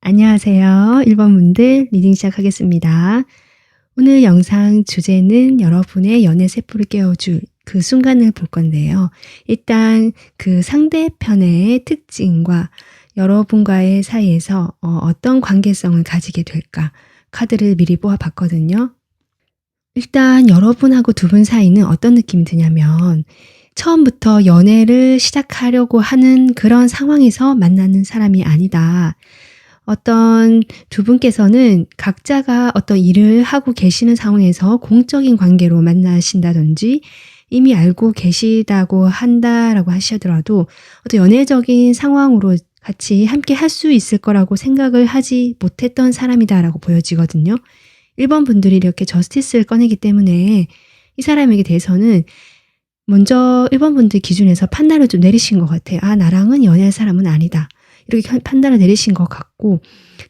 안녕하세요. 1번 분들 리딩 시작하겠습니다. 오늘 영상 주제는 여러분의 연애 세포를 깨워줄 그 순간을 볼 건데요. 일단 그 상대편의 특징과 여러분과의 사이에서 어떤 관계성을 가지게 될까 카드를 미리 뽑아봤거든요. 일단 여러분하고 두 분 사이는 어떤 느낌이 드냐면 처음부터 연애를 시작하려고 하는 그런 상황에서 만나는 사람이 아니다. 어떤 두 분께서는 각자가 어떤 일을 하고 계시는 상황에서 공적인 관계로 만나신다든지 이미 알고 계시다고 한다라고 하시더라도 어떤 연애적인 상황으로 같이 함께 할 수 있을 거라고 생각을 하지 못했던 사람이다라고 보여지거든요. 1번 분들이 이렇게 저스티스를 꺼내기 때문에 이 사람에게 대해서는 먼저 1번 분들 기준에서 판단을 좀 내리신 것 같아요. 아, 나랑은 연애할 사람은 아니다. 이렇게 판단을 내리신 것 같고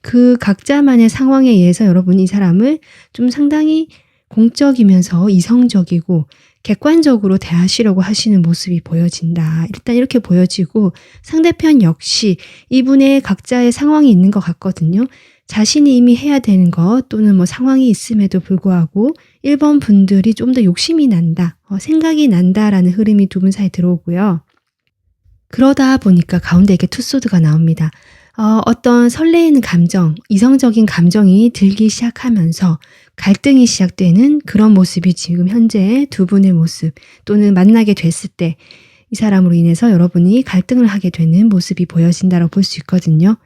그 각자만의 상황에 의해서 여러분이 이 사람을 좀 상당히 공적이면서 이성적이고 객관적으로 대하시려고 하시는 모습이 보여진다. 일단 이렇게 보여지고 상대편 역시 이분의 각자의 상황이 있는 것 같거든요. 자신이 이미 해야 되는 것 또는 뭐 상황이 있음에도 불구하고 1번 분들이 좀 더 욕심이 난다. 생각이 난다라는 흐름이 두 분 사이에 들어오고요. 그러다 보니까 가운데 이렇게 투소드가 나옵니다. 어떤 설레이는 감정, 이성적인 감정이 들기 시작하면서 갈등이 시작되는 그런 모습이 지금 현재 두 분의 모습 또는 만나게 됐을 때 이 사람으로 인해서 여러분이 갈등을 하게 되는 모습이 보여진다고 볼 수 있거든요.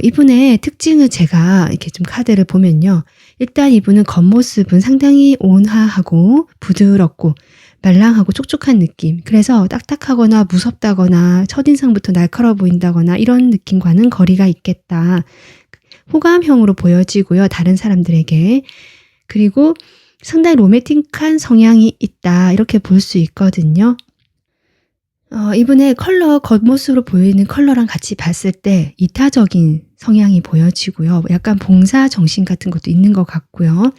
이분의 특징을 제가 이렇게 좀 카드를 보면요. 일단 이분은 겉모습은 상당히 온화하고 부드럽고 말랑하고 촉촉한 느낌. 그래서 딱딱하거나 무섭다거나 첫인상부터 날카로워 보인다거나 이런 느낌과는 거리가 있겠다. 호감형으로 보여지고요. 다른 사람들에게. 그리고 상당히 로맨틱한 성향이 있다. 이렇게 볼 수 있거든요. 이분의 겉모습으로 보이는 컬러랑 같이 봤을 때 이타적인 성향이 보여지고요. 약간 봉사 정신 같은 것도 있는 것 같고요.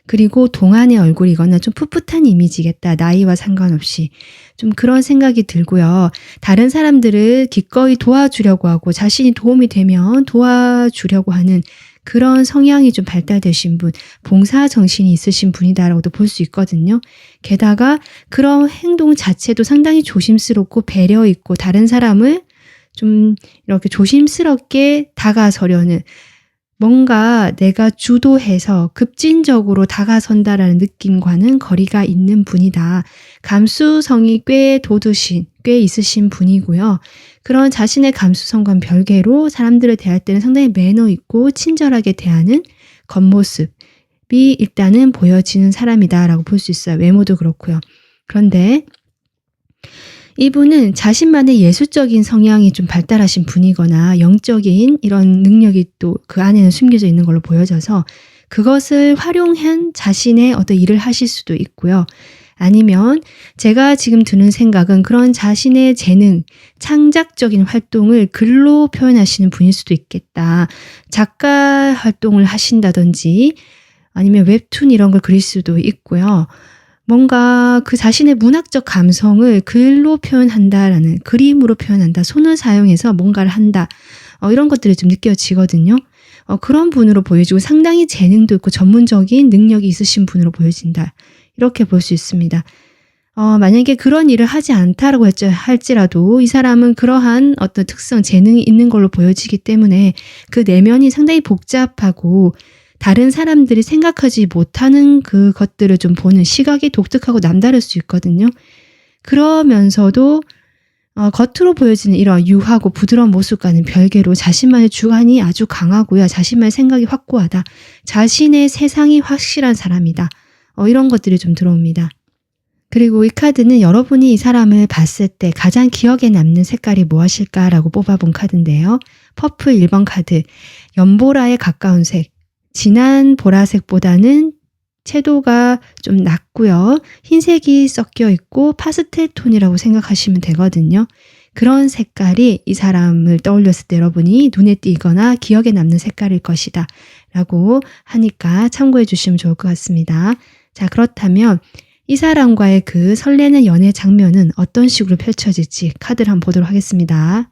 그리고 동안의 얼굴이거나 좀 풋풋한 이미지겠다. 나이와 상관없이. 좀 그런 생각이 들고요. 다른 사람들을 기꺼이 도와주려고 하고 자신이 도움이 되면 도와주려고 하는 그런 성향이 좀 발달되신 분, 봉사 정신이 있으신 분이다라고도 볼 수 있거든요. 게다가 그런 행동 자체도 상당히 조심스럽고 배려 있고 다른 사람을 좀 이렇게 조심스럽게 다가서려는 뭔가 내가 주도해서 급진적으로 다가선다라는 느낌과는 거리가 있는 분이다. 감수성이 꽤 있으신 분이고요. 그런 자신의 감수성과는 별개로 사람들을 대할 때는 상당히 매너 있고 친절하게 대하는 겉모습이 일단은 보여지는 사람이다라고 볼 수 있어요. 외모도 그렇고요. 그런데 이분은 자신만의 예술적인 성향이 좀 발달하신 분이거나 영적인 이런 능력이 또 그 안에는 숨겨져 있는 걸로 보여져서 그것을 활용한 자신의 어떤 일을 하실 수도 있고요. 아니면 제가 지금 드는 생각은 그런 자신의 재능, 창작적인 활동을 글로 표현하시는 분일 수도 있겠다. 작가 활동을 하신다든지 아니면 웹툰 이런 걸 그릴 수도 있고요. 뭔가 그 자신의 문학적 감성을 글로 표현한다라는, 그림으로 표현한다, 손을 사용해서 뭔가를 한다, 이런 것들이 좀 느껴지거든요. 그런 분으로 보여지고 상당히 재능도 있고 전문적인 능력이 있으신 분으로 보여진다. 이렇게 볼 수 있습니다. 만약에 그런 일을 하지 않다라고 할지라도 이 사람은 그러한 어떤 특성, 재능이 있는 걸로 보여지기 때문에 그 내면이 상당히 복잡하고 다른 사람들이 생각하지 못하는 그 것들을 좀 보는 시각이 독특하고 남다를 수 있거든요. 그러면서도 겉으로 보여지는 이런 유하고 부드러운 모습과는 별개로 자신만의 주관이 아주 강하고요. 자신만의 생각이 확고하다. 자신의 세상이 확실한 사람이다. 이런 것들이 좀 들어옵니다. 그리고 이 카드는 여러분이 이 사람을 봤을 때 가장 기억에 남는 색깔이 무엇일까라고 뽑아본 카드인데요. 퍼플 1번 카드, 연보라에 가까운 색. 진한 보라색보다는 채도가 좀 낮고요. 흰색이 섞여 있고 파스텔 톤이라고 생각하시면 되거든요. 그런 색깔이 이 사람을 떠올렸을 때 여러분이 눈에 띄거나 기억에 남는 색깔일 것이다 라고 하니까 참고해 주시면 좋을 것 같습니다. 자, 그렇다면 이 사람과의 그 설레는 연애 장면은 어떤 식으로 펼쳐질지 카드를 한번 보도록 하겠습니다.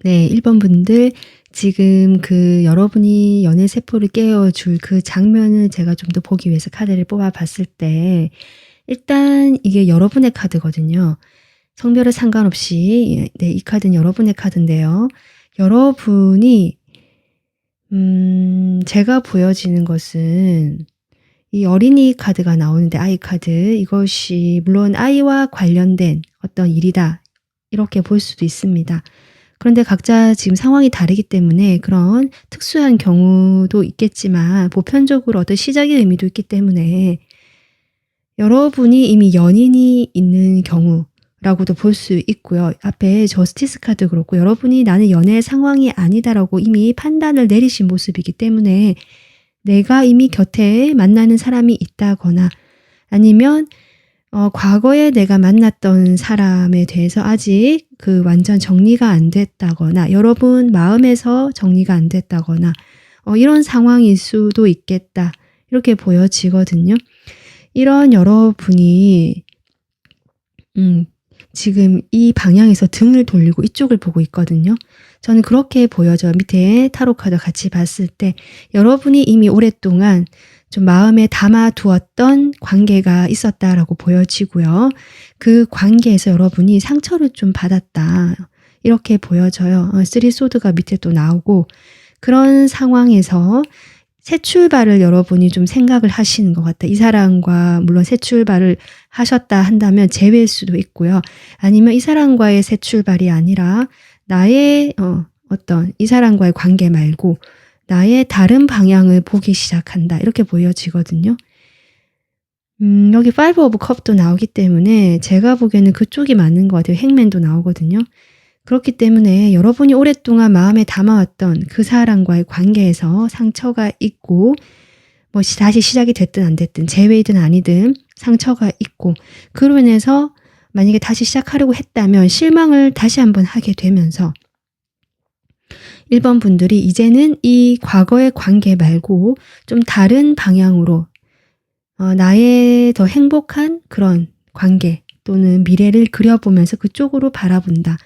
네, 1번 분들 지금 그 여러분이 연애 세포를 깨워줄 그 장면을 제가 좀 더 보기 위해서 카드를 뽑아봤을 때 일단 이게 여러분의 카드거든요. 성별에 상관없이 네, 이 카드는 여러분의 카드인데요. 여러분이 제가 보여지는 것은 이 어린이 카드가 나오는데 아이 카드, 이것이 물론 아이와 관련된 어떤 일이다 이렇게 볼 수도 있습니다. 그런데 각자 지금 상황이 다르기 때문에 그런 특수한 경우도 있겠지만 보편적으로 어떤 시작의 의미도 있기 때문에 여러분이 이미 연인이 있는 경우라고도 볼 수 있고요. 앞에 저스티스 카드 그렇고 여러분이 나는 연애 상황이 아니다라고 이미 판단을 내리신 모습이기 때문에 내가 이미 곁에 만나는 사람이 있다거나 아니면 과거에 내가 만났던 사람에 대해서 아직 그 완전 정리가 안 됐다거나 여러분 마음에서 정리가 안 됐다거나 이런 상황일 수도 있겠다. 이렇게 보여지거든요. 이런 여러분이 지금 이 방향에서 등을 돌리고 이쪽을 보고 있거든요. 저는 그렇게 보여져요. 밑에 타로 카드 같이 봤을 때 여러분이 이미 오랫동안 좀 마음에 담아두었던 관계가 있었다라고 보여지고요. 그 관계에서 여러분이 상처를 좀 받았다. 이렇게 보여져요. 3 소드가 밑에 또 나오고 그런 상황에서 새 출발을 여러분이 좀 생각을 하시는 것 같아요. 이 사람과 물론 새 출발을 하셨다 한다면 재회일 수도 있고요. 아니면 이 사람과의 새 출발이 아니라 나의 어떤 이 사람과의 관계 말고 나의 다른 방향을 보기 시작한다. 이렇게 보여지거든요. 여기 5 오브 컵도 나오기 때문에 제가 보기에는 그쪽이 맞는 것 같아요. 행맨도 나오거든요. 그렇기 때문에 여러분이 오랫동안 마음에 담아왔던 그 사람과의 관계에서 상처가 있고 뭐 다시 시작이 됐든 안 됐든 재회이든 아니든 상처가 있고 그로 인해서 만약에 다시 시작하려고 했다면 실망을 다시 한번 하게 되면서 1번 분들이 이제는 이 과거의 관계 말고 좀 다른 방향으로 나의 더 행복한 그런 관계 또는 미래를 그려보면서 그쪽으로 바라본다.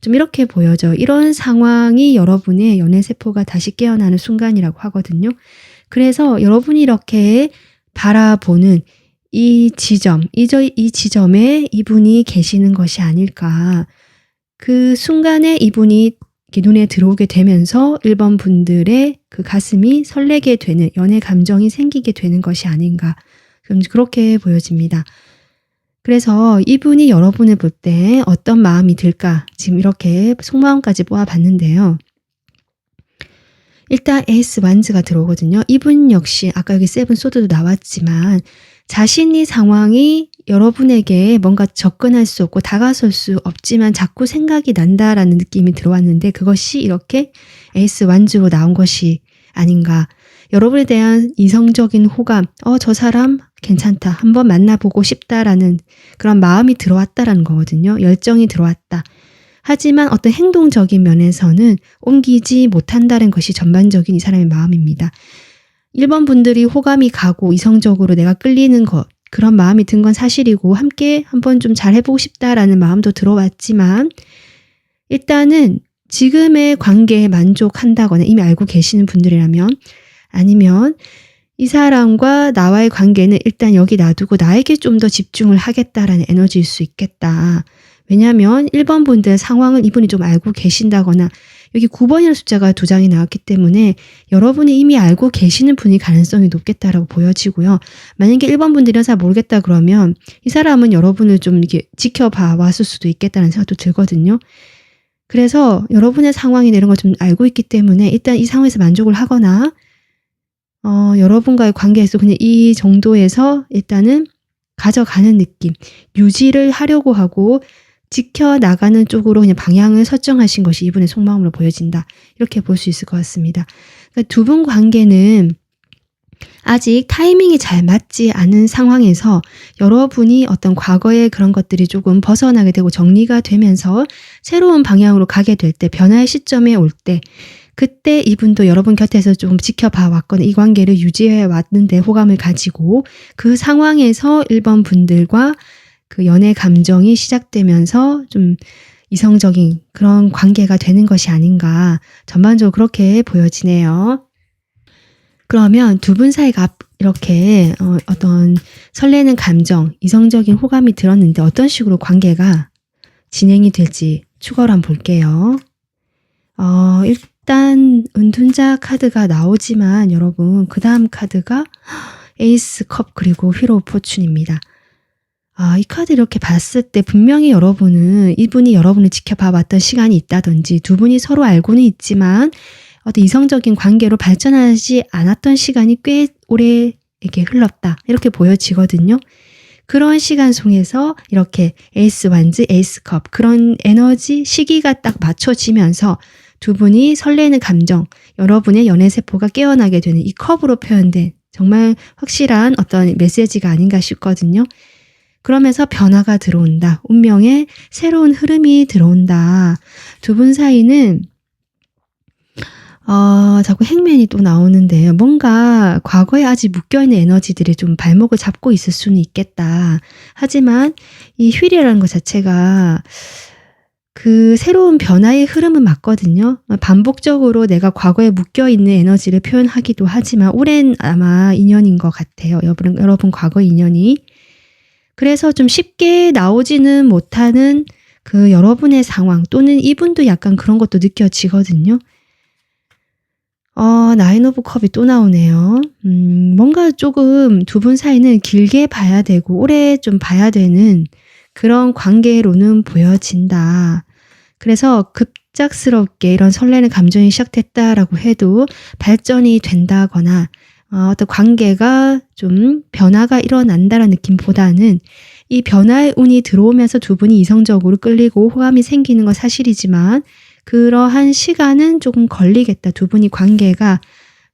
좀 이렇게 보여져. 이런 상황이 여러분의 연애세포가 다시 깨어나는 순간이라고 하거든요. 그래서 여러분이 이렇게 바라보는 이 지점, 이 지점에 이분이 계시는 것이 아닐까. 그 순간에 이분이 눈에 들어오게 되면서 1번 분들의 그 가슴이 설레게 되는 연애 감정이 생기게 되는 것이 아닌가. 그렇게 보여집니다. 그래서 이분이 여러분을 볼 때 어떤 마음이 들까? 지금 이렇게 속마음까지 뽑아봤는데요. 일단 에이스 완즈가 들어오거든요. 이분 역시 아까 여기 세븐 소드도 나왔지만 자신이 상황이 여러분에게 뭔가 접근할 수 없고 다가설 수 없지만 자꾸 생각이 난다라는 느낌이 들어왔는데 그것이 이렇게 에이스 완즈로 나온 것이 아닌가. 여러분에 대한 이성적인 호감, 저 사람 괜찮다. 한번 만나보고 싶다라는 그런 마음이 들어왔다라는 거거든요. 열정이 들어왔다. 하지만 어떤 행동적인 면에서는 옮기지 못한다는 것이 전반적인 이 사람의 마음입니다. 1번 분들이 호감이 가고 이성적으로 내가 끌리는 것, 그런 마음이 든 건 사실이고 함께 한번 좀 잘 해보고 싶다라는 마음도 들어왔지만 일단은 지금의 관계에 만족한다거나 이미 알고 계시는 분들이라면 아니면 이 사람과 나와의 관계는 일단 여기 놔두고 나에게 좀 더 집중을 하겠다라는 에너지일 수 있겠다. 왜냐하면 1번 분들 상황을 이분이 좀 알고 계신다거나 여기 9번이라는 숫자가 2장이 나왔기 때문에 여러분이 이미 알고 계시는 분이 가능성이 높겠다라고 보여지고요. 만약에 1번 분들이 잘 모르겠다 그러면 이 사람은 여러분을 좀 이렇게 지켜봐 왔을 수도 있겠다는 생각도 들거든요. 그래서 여러분의 상황이나 이런 걸 좀 알고 있기 때문에 일단 이 상황에서 만족을 하거나 여러분과의 관계에서 그냥 이 정도에서 일단은 가져가는 느낌, 유지를 하려고 하고 지켜나가는 쪽으로 그냥 방향을 설정하신 것이 이분의 속마음으로 보여진다. 이렇게 볼 수 있을 것 같습니다. 그러니까 두 분 관계는 아직 타이밍이 잘 맞지 않은 상황에서 여러분이 어떤 과거의 그런 것들이 조금 벗어나게 되고 정리가 되면서 새로운 방향으로 가게 될 때, 변화의 시점에 올 때, 그때 이분도 여러분 곁에서 좀 지켜봐 왔거나 이 관계를 유지해 왔는데 호감을 가지고 그 상황에서 1번 분들과 그 연애 감정이 시작되면서 좀 이성적인 그런 관계가 되는 것이 아닌가 전반적으로 그렇게 보여지네요. 그러면 두 분 사이가 이렇게 어떤 설레는 감정, 이성적인 호감이 들었는데 어떤 식으로 관계가 진행이 될지 추가로 한번 볼게요. 일단 은둔자 카드가 나오지만 여러분 그 다음 카드가 에이스 컵 그리고 휘로 포춘입니다. 이 카드 이렇게 봤을 때 분명히 여러분은 이분이 여러분을 지켜봐 왔던 시간이 있다든지 두 분이 서로 알고는 있지만 어떤 이성적인 관계로 발전하지 않았던 시간이 꽤 오래 이렇게 흘렀다. 이렇게 보여지거든요. 그런 시간 속에서 이렇게 에이스 완즈, 에이스 컵 그런 에너지 시기가 딱 맞춰지면서 두 분이 설레는 감정, 여러분의 연애 세포가 깨어나게 되는 이 컵으로 표현된 정말 확실한 어떤 메시지가 아닌가 싶거든요. 그러면서 변화가 들어온다. 운명의 새로운 흐름이 들어온다. 두 분 사이는 자꾸 행맨이 또 나오는데요. 뭔가 과거에 아직 묶여있는 에너지들이 좀 발목을 잡고 있을 수는 있겠다. 하지만 이 휠이라는 것 자체가 그 새로운 변화의 흐름은 맞거든요. 반복적으로 내가 과거에 묶여있는 에너지를 표현하기도 하지만 오랜 아마 인연인 것 같아요. 여러분 과거 인연이. 그래서 좀 쉽게 나오지는 못하는 그 여러분의 상황 또는 이분도 약간 그런 것도 느껴지거든요. 나인 오브 컵이 또 나오네요. 뭔가 조금 두 분 사이는 길게 봐야 되고 오래 좀 봐야 되는 그런 관계로는 보여진다. 그래서 급작스럽게 이런 설레는 감정이 시작됐다라고 해도 발전이 된다거나 어떤 관계가 좀 변화가 일어난다라는 느낌보다는 이 변화의 운이 들어오면서 두 분이 이성적으로 끌리고 호감이 생기는 건 사실이지만 그러한 시간은 조금 걸리겠다. 두 분이 관계가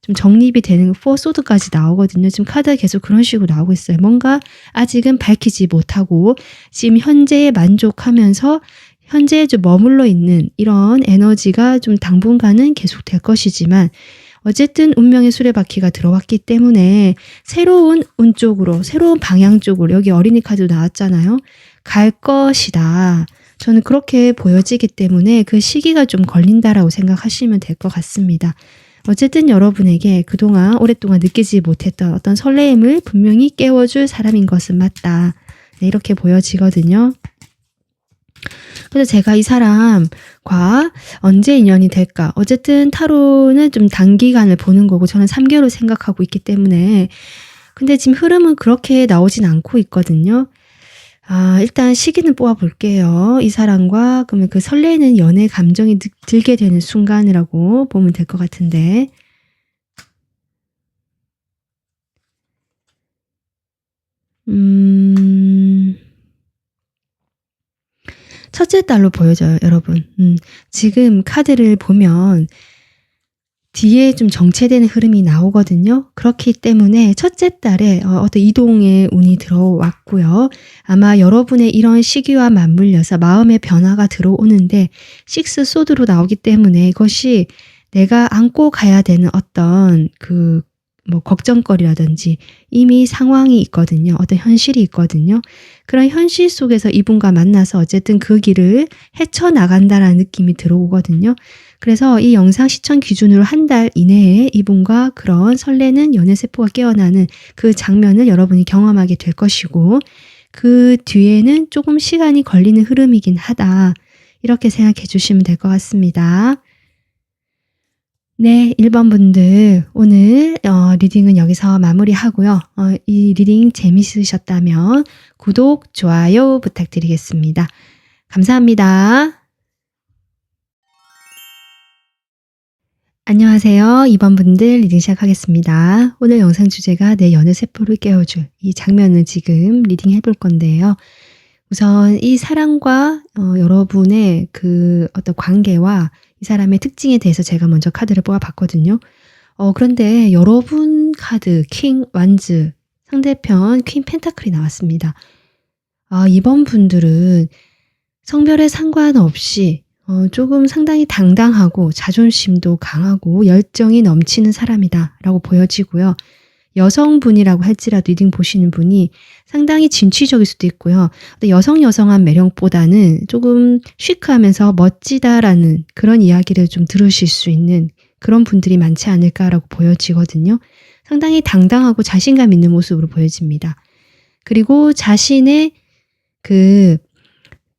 좀 정립이 되는 4소드까지 나오거든요. 지금 카드가 계속 그런 식으로 나오고 있어요. 뭔가 아직은 밝히지 못하고 지금 현재에 만족하면서 현재에 좀 머물러 있는 이런 에너지가 좀 당분간은 계속 될 것이지만 어쨌든 운명의 수레바퀴가 들어왔기 때문에 새로운 운 쪽으로 새로운 방향 쪽으로 여기 어린이 카드도 나왔잖아요. 갈 것이다. 저는 그렇게 보여지기 때문에 그 시기가 좀 걸린다라고 생각하시면 될 것 같습니다. 어쨌든 여러분에게 그동안 오랫동안 느끼지 못했던 어떤 설레임을 분명히 깨워줄 사람인 것은 맞다. 네, 이렇게 보여지거든요. 그래서 제가 이 사람과 언제 인연이 될까? 어쨌든 타로는 좀 단기간을 보는 거고 저는 3개월을 생각하고 있기 때문에 근데 지금 흐름은 그렇게 나오진 않고 있거든요. 일단 시기는 뽑아볼게요. 이 사람과 그러면 그 설레는 연애 감정이 들게 되는 순간이라고 보면 될 것 같은데 첫째 딸로 보여져요, 여러분. 지금 카드를 보면 뒤에 좀 정체되는 흐름이 나오거든요. 그렇기 때문에 첫째 달에 어떤 이동의 운이 들어왔고요. 아마 여러분의 이런 시기와 맞물려서 마음의 변화가 들어오는데 식스 소드로 나오기 때문에 이것이 내가 안고 가야 되는 어떤 걱정거리라든지 이미 상황이 있거든요. 어떤 현실이 있거든요. 그런 현실 속에서 이분과 만나서 어쨌든 그 길을 헤쳐나간다라는 느낌이 들어오거든요. 그래서 이 영상 시청 기준으로 한 달 이내에 이분과 그런 설레는 연애세포가 깨어나는 그 장면을 여러분이 경험하게 될 것이고, 그 뒤에는 조금 시간이 걸리는 흐름이긴 하다. 이렇게 생각해 주시면 될 것 같습니다. 네, 1번 분들 오늘 리딩은 여기서 마무리하고요. 이 리딩 재밌으셨다면 구독, 좋아요 부탁드리겠습니다. 감사합니다. 안녕하세요. 2번 분들 리딩 시작하겠습니다. 오늘 영상 주제가 내 연애 세포를 깨워줄 이 장면을 지금 리딩 해볼 건데요. 우선 이 사람과 여러분의 그 어떤 관계와 이 사람의 특징에 대해서 제가 먼저 카드를 뽑아봤거든요. 그런데 여러분 카드 킹 완즈, 상대편 퀸 펜타클이 나왔습니다. 이번 분들은 성별에 상관없이 조금 상당히 당당하고 자존심도 강하고 열정이 넘치는 사람이다 라고 보여지고요. 여성분이라고 할지라도 리딩 보시는 분이 상당히 진취적일 수도 있고요. 여성한 매력보다는 조금 시크하면서 멋지다라는 그런 이야기를 좀 들으실 수 있는 그런 분들이 많지 않을까라고 보여지거든요. 상당히 당당하고 자신감 있는 모습으로 보여집니다. 그리고 자신의 그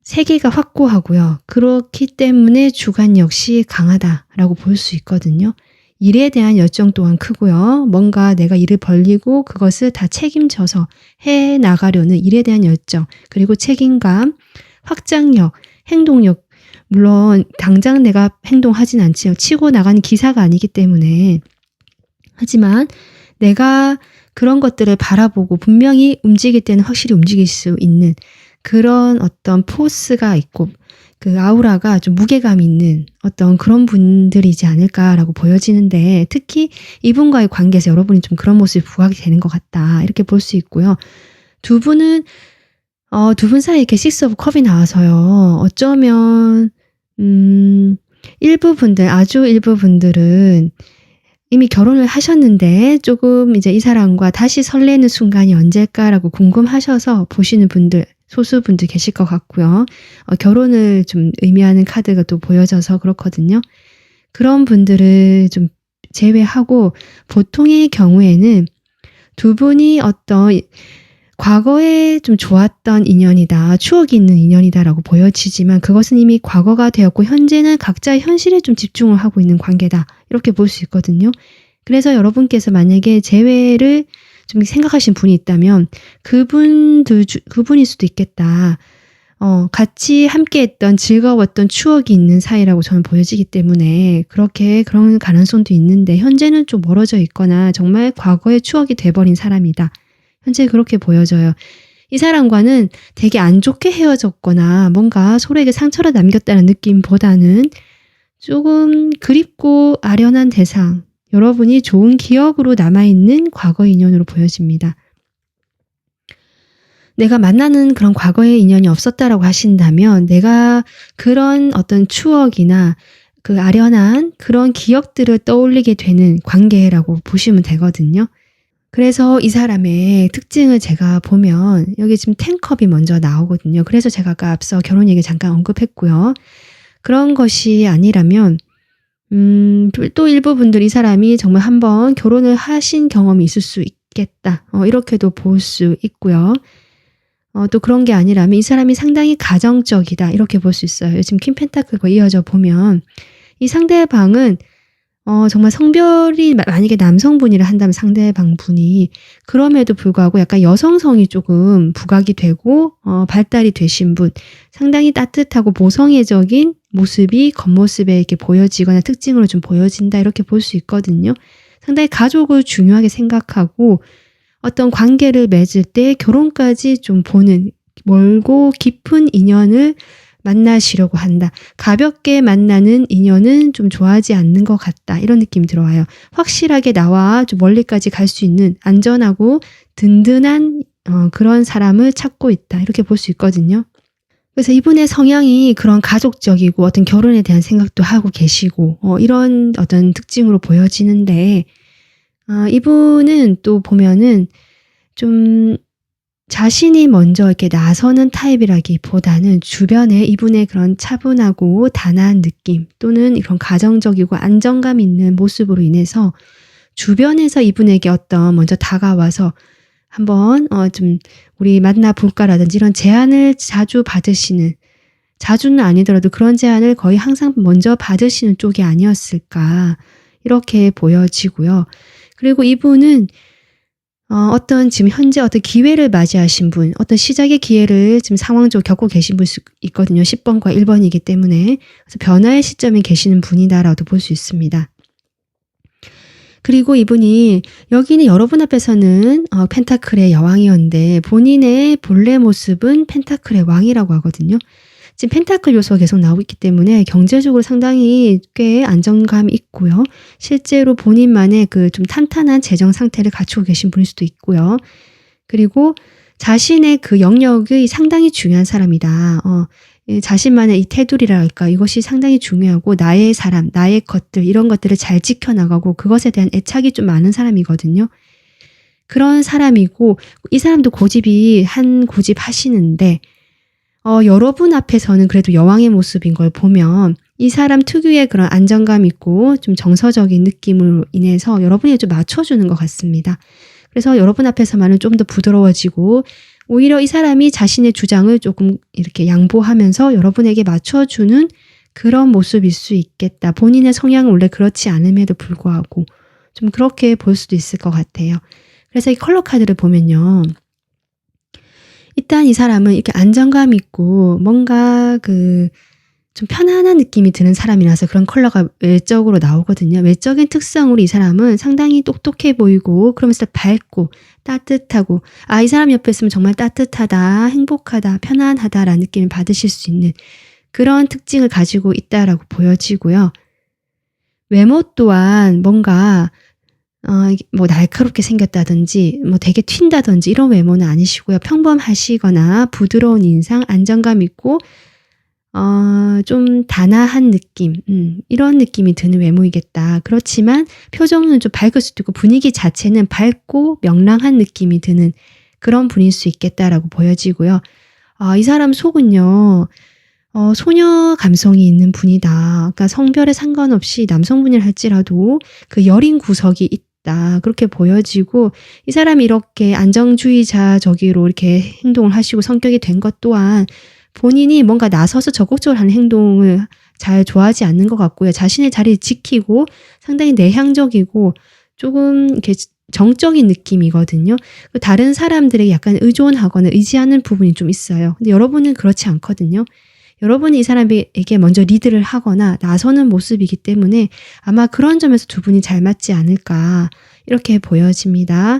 세계가 확고하고요. 그렇기 때문에 주관 역시 강하다라고 볼 수 있거든요. 일에 대한 열정 또한 크고요. 뭔가 내가 일을 벌리고 그것을 다 책임져서 해 나가려는 일에 대한 열정, 그리고 책임감, 확장력, 행동력, 물론 당장 내가 행동하진 않지요. 치고 나가는 기사가 아니기 때문에. 하지만 내가 그런 것들을 바라보고 분명히 움직일 때는 확실히 움직일 수 있는 그런 어떤 포스가 있고 그 아우라가 좀 무게감 있는 어떤 그런 분들이지 않을까라고 보여지는데, 특히 이분과의 관계에서 여러분이 좀 그런 모습이 부각이 되는 것 같다 이렇게 볼 수 있고요. 두 분은 두 분 사이에 이렇게 식스 오브 컵이 나와서요. 어쩌면 아주 일부 분들은 이미 결혼을 하셨는데 조금 이제 이 사람과 다시 설레는 순간이 언제일까라고 궁금하셔서 보시는 분들, 소수분들 계실 것 같고요. 결혼을 좀 의미하는 카드가 또 보여져서 그렇거든요. 그런 분들을 좀 제외하고 보통의 경우에는 두 분이 어떤 과거에 좀 좋았던 인연이다, 추억이 있는 인연이다라고 보여지지만 그것은 이미 과거가 되었고 현재는 각자의 현실에 좀 집중을 하고 있는 관계다 이렇게 볼 수 있거든요. 그래서 여러분께서 만약에 재회를 좀 생각하신 분이 있다면 그분일 수도 있겠다. 같이 함께했던 즐거웠던 추억이 있는 사이라고 저는 보여지기 때문에 그런 가능성도 있는데, 현재는 좀 멀어져 있거나 정말 과거의 추억이 돼버린 사람이다. 현재 그렇게 보여져요. 이 사람과는 되게 안 좋게 헤어졌거나 뭔가 서로에게 상처를 남겼다는 느낌보다는 조금 그립고 아련한 대상, 여러분이 좋은 기억으로 남아있는 과거 인연으로 보여집니다. 내가 만나는 그런 과거의 인연이 없었다라고 하신다면 내가 그런 어떤 추억이나 그 아련한 그런 기억들을 떠올리게 되는 관계라고 보시면 되거든요. 그래서 이 사람의 특징을 제가 보면 여기 지금 10컵이 먼저 나오거든요. 그래서 제가 아까 앞서 결혼 얘기 잠깐 언급했고요. 그런 것이 아니라면 또 일부 분들 이 사람이 정말 한번 결혼을 하신 경험이 있을 수 있겠다. 이렇게도 볼 수 있고요. 또 그런 게 아니라면 이 사람이 상당히 가정적이다 이렇게 볼 수 있어요. 지금 퀸 펜타클과 이어져 보면 이 상대방은 정말 성별이 만약에 남성분이라 한다면 상대방 분이 그럼에도 불구하고 약간 여성성이 조금 부각이 되고 발달이 되신 분, 상당히 따뜻하고 모성애적인 모습이 겉모습에 이렇게 보여지거나 특징으로 좀 보여진다 이렇게 볼 수 있거든요. 상당히 가족을 중요하게 생각하고 어떤 관계를 맺을 때 결혼까지 좀 보는 멀고 깊은 인연을 만나시려고 한다. 가볍게 만나는 인연은 좀 좋아하지 않는 것 같다. 이런 느낌이 들어와요. 확실하게 나와 좀 멀리까지 갈 수 있는 안전하고 든든한 그런 사람을 찾고 있다. 이렇게 볼 수 있거든요. 그래서 이분의 성향이 그런 가족적이고 어떤 결혼에 대한 생각도 하고 계시고 이런 어떤 특징으로 보여지는데 이분은 또 보면은 좀 자신이 먼저 이렇게 나서는 타입이라기보다는 주변에 이분의 그런 차분하고 단아한 느낌 또는 이런 가정적이고 안정감 있는 모습으로 인해서 주변에서 이분에게 어떤 먼저 다가와서 한번 좀 우리 만나볼까라든지 이런 제안을 자주 받으시는, 자주는 아니더라도 그런 제안을 거의 항상 먼저 받으시는 쪽이 아니었을까 이렇게 보여지고요. 그리고 이분은 어떤 지금 현재 어떤 기회를 맞이하신 분, 어떤 시작의 기회를 지금 상황적으로 겪고 계신 분 있거든요. 10번과 1번이기 때문에. 그래서 변화의 시점에 계시는 분이다라고도 볼 수 있습니다. 그리고 이분이 여기는 여러분 앞에서는 펜타클의 여왕이었는데 본인의 본래 모습은 펜타클의 왕이라고 하거든요. 지금 펜타클 요소가 계속 나오고 있기 때문에 경제적으로 상당히 꽤 안정감이 있고요. 실제로 본인만의 그 좀 탄탄한 재정 상태를 갖추고 계신 분일 수도 있고요. 그리고 자신의 그 영역이 상당히 중요한 사람이다. 자신만의 이 테두리랄까 이것이 상당히 중요하고 나의 사람, 나의 것들 이런 것들을 잘 지켜나가고 그것에 대한 애착이 좀 많은 사람이거든요. 그런 사람이고 이 사람도 고집 하시는데 여러분 앞에서는 그래도 여왕의 모습인 걸 보면 이 사람 특유의 그런 안정감 있고 좀 정서적인 느낌으로 인해서 여러분이 좀 맞춰주는 것 같습니다. 그래서 여러분 앞에서만은 좀 더 부드러워지고 오히려 이 사람이 자신의 주장을 조금 이렇게 양보하면서 여러분에게 맞춰주는 그런 모습일 수 있겠다. 본인의 성향은 원래 그렇지 않음에도 불구하고 좀 그렇게 볼 수도 있을 것 같아요. 그래서 이 컬러 카드를 보면요. 일단 이 사람은 이렇게 안정감 있고 뭔가 좀 편안한 느낌이 드는 사람이라서 그런 컬러가 외적으로 나오거든요. 외적인 특성으로 이 사람은 상당히 똑똑해 보이고 그러면서 밝고 따뜻하고 이 사람 옆에 있으면 정말 따뜻하다, 행복하다, 편안하다라는 느낌을 받으실 수 있는 그런 특징을 가지고 있다라고 보여지고요. 외모 또한 뭔가 뭐 날카롭게 생겼다든지 뭐 되게 튄다든지 이런 외모는 아니시고요. 평범하시거나 부드러운 인상, 안정감 있고 좀 단아한 느낌, 이런 느낌이 드는 외모이겠다. 그렇지만 표정은 좀 밝을 수도 있고 분위기 자체는 밝고 명랑한 느낌이 드는 그런 분일 수 있겠다라고 보여지고요. 이 사람 속은요, 소녀 감성이 있는 분이다. 그러니까 성별에 상관없이 남성분이라 할지라도 그 여린 구석이 있다. 그렇게 보여지고 이 사람이 이렇게 안정주의자적으로 이렇게 행동을 하시고 성격이 된 것 또한 본인이 뭔가 나서서 적극적으로 하는 행동을 잘 좋아하지 않는 것 같고요. 자신의 자리를 지키고 상당히 내향적이고 조금 이렇게 정적인 느낌이거든요. 다른 사람들에게 약간 의존하거나 의지하는 부분이 좀 있어요. 근데 여러분은 그렇지 않거든요. 여러분이 이 사람에게 먼저 리드를 하거나 나서는 모습이기 때문에 아마 그런 점에서 두 분이 잘 맞지 않을까 이렇게 보여집니다.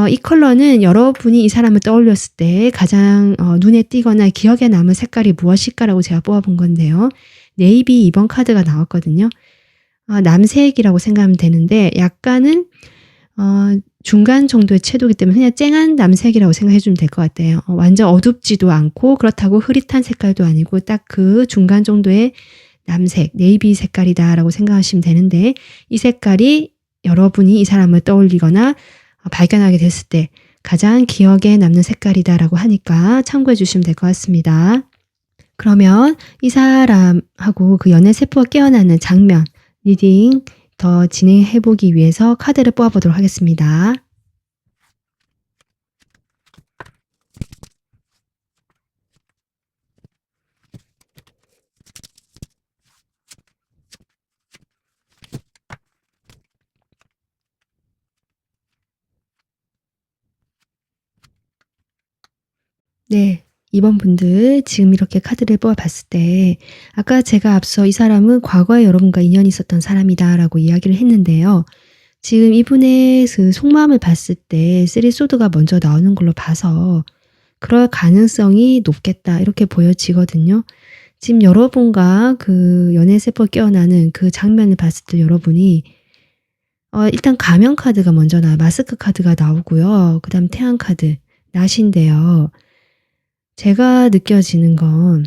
이 컬러는 여러분이 이 사람을 떠올렸을 때 가장 눈에 띄거나 기억에 남은 색깔이 무엇일까라고 제가 뽑아본 건데요. 네이비 2번 카드가 나왔거든요. 남색이라고 생각하면 되는데 약간은 중간 정도의 채도이기 때문에 그냥 쨍한 남색이라고 생각해 주면 될 것 같아요. 완전 어둡지도 않고 그렇다고 흐릿한 색깔도 아니고 딱 그 중간 정도의 남색, 네이비 색깔이다라고 생각하시면 되는데 이 색깔이 여러분이 이 사람을 떠올리거나 발견하게 됐을 때 가장 기억에 남는 색깔이다라고 하니까 참고해 주시면 될 것 같습니다. 그러면 이 사람하고 그 연애 세포가 깨어나는 장면, 리딩 더 진행해 보기 위해서 카드를 뽑아보도록 하겠습니다. 네. 2번 분들 지금 이렇게 카드를 뽑아봤을 때 아까 제가 앞서 이 사람은 과거에 여러분과 인연이 있었던 사람이다라고 이야기를 했는데요. 지금 이분의 그 속마음을 봤을 때 쓰리 소드가 먼저 나오는 걸로 봐서 그럴 가능성이 높겠다 이렇게 보여지거든요. 지금 여러분과 그 연애 세포 깨어나는 그 장면을 봤을 때 여러분이 일단 가면 카드가 먼저 나와요. 마스크 카드가 나오고요. 그다음 태양 카드, 낫인데요. 제가 느껴지는 건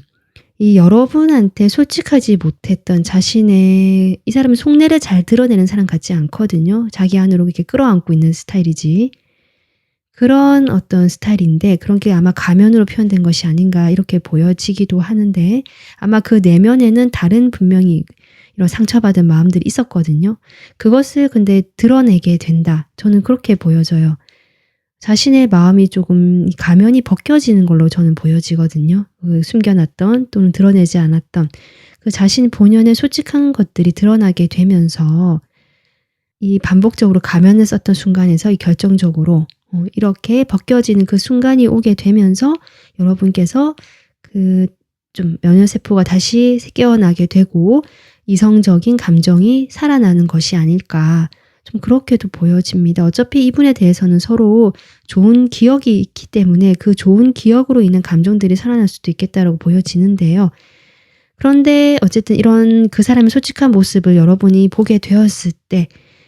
이 여러분한테 솔직하지 못했던 자신의 이 사람은 속내를 잘 드러내는 사람 같지 않거든요. 자기 안으로 이렇게 끌어안고 있는 스타일이지. 그런 어떤 스타일인데 그런 게 아마 가면으로 표현된 것이 아닌가 이렇게 보여지기도 하는데 아마 그 내면에는 다른 분명히 이런 상처받은 마음들이 있었거든요. 그것을 근데 드러내게 된다. 저는 그렇게 보여져요. 자신의 마음이 조금 이 가면이 벗겨지는 걸로 저는 보여지거든요. 그 숨겨놨던 또는 드러내지 않았던 그 자신 본연의 솔직한 것들이 드러나게 되면서 이 반복적으로 가면을 썼던 순간에서 이 결정적으로 이렇게 벗겨지는 그 순간이 오게 되면서 여러분께서 그 좀 면역세포가 다시 깨어나게 되고 이성적인 감정이 살아나는 것이 아닐까. 좀 그렇게도 보여집니다. 어차피 이분에 대해서는 서로 좋은 기억이 있기 때문에 그 좋은 기억으로 인한 감정들이 살아날 수도 있겠다라고 보여지는데요. 그런데 어쨌든 이런 그 사람의 솔직한 모습을 여러분이 보게 되었을 때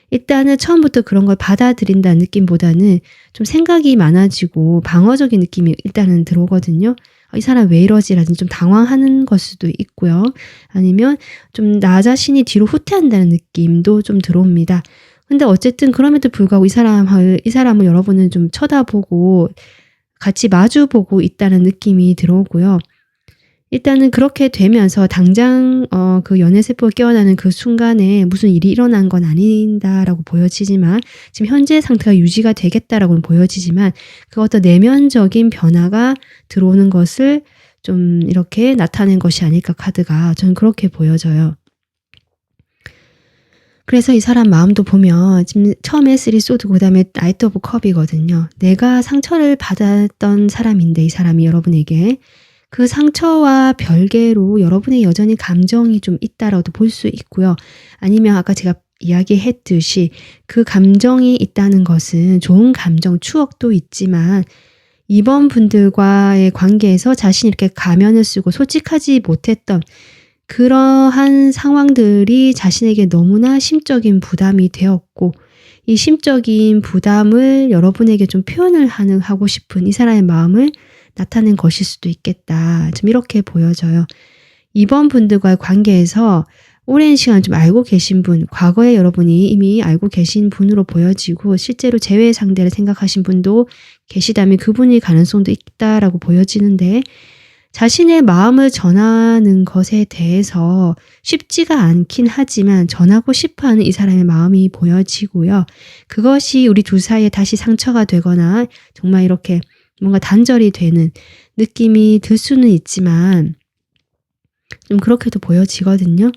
일단은 처음부터 그런 걸 받아들인다는 느낌보다는 좀 생각이 많아지고 방어적인 느낌이 일단은 들어오거든요. 이 사람 왜 이러지라든지 좀 당황하는 걸 수도 있고요. 아니면 좀 나 자신이 뒤로 후퇴한다는 느낌도 좀 들어옵니다. 근데 어쨌든 그럼에도 불구하고 이 사람을 여러분은 좀 쳐다보고 같이 마주보고 있다는 느낌이 들어오고요. 일단은 그렇게 되면서 당장 그 연애세포가 깨어나는 그 순간에 무슨 일이 일어난 건 아닌다라고 보여지지만 지금 현재 상태가 유지가 되겠다라고는 보여지지만 그 어떤 내면적인 변화가 들어오는 것을 좀 이렇게 나타낸 것이 아닐까 카드가 저는 그렇게 보여져요. 그래서 이 사람 마음도 보면 지금 처음에 쓰리 소드 그다음에 나이트 오브 컵이거든요. 내가 상처를 받았던 사람인데 이 사람이 여러분에게 그 상처와 별개로 여러분의 여전히 감정이 좀 있다라고도 볼 수 있고요. 아니면 아까 제가 이야기했듯이 그 감정이 있다는 것은 좋은 감정, 추억도 있지만 이번 분들과의 관계에서 자신이 이렇게 가면을 쓰고 솔직하지 못했던 그러한 상황들이 자신에게 너무나 심적인 부담이 되었고 이 심적인 부담을 여러분에게 좀 표현을 하고 싶은 이 사람의 마음을 나타낸 것일 수도 있겠다. 좀 이렇게 보여져요. 이번 분들과의 관계에서 오랜 시간 좀 알고 계신 분, 과거에 여러분이 이미 알고 계신 분으로 보여지고 실제로 재회 상대를 생각하신 분도 계시다면 그분일 가능성도 있다라고 보여지는데 자신의 마음을 전하는 것에 대해서 쉽지가 않긴 하지만 전하고 싶어하는 이 사람의 마음이 보여지고요. 그것이 우리 둘 사이에 다시 상처가 되거나 정말 이렇게 뭔가 단절이 되는 느낌이 들 수는 있지만 좀 그렇게도 보여지거든요.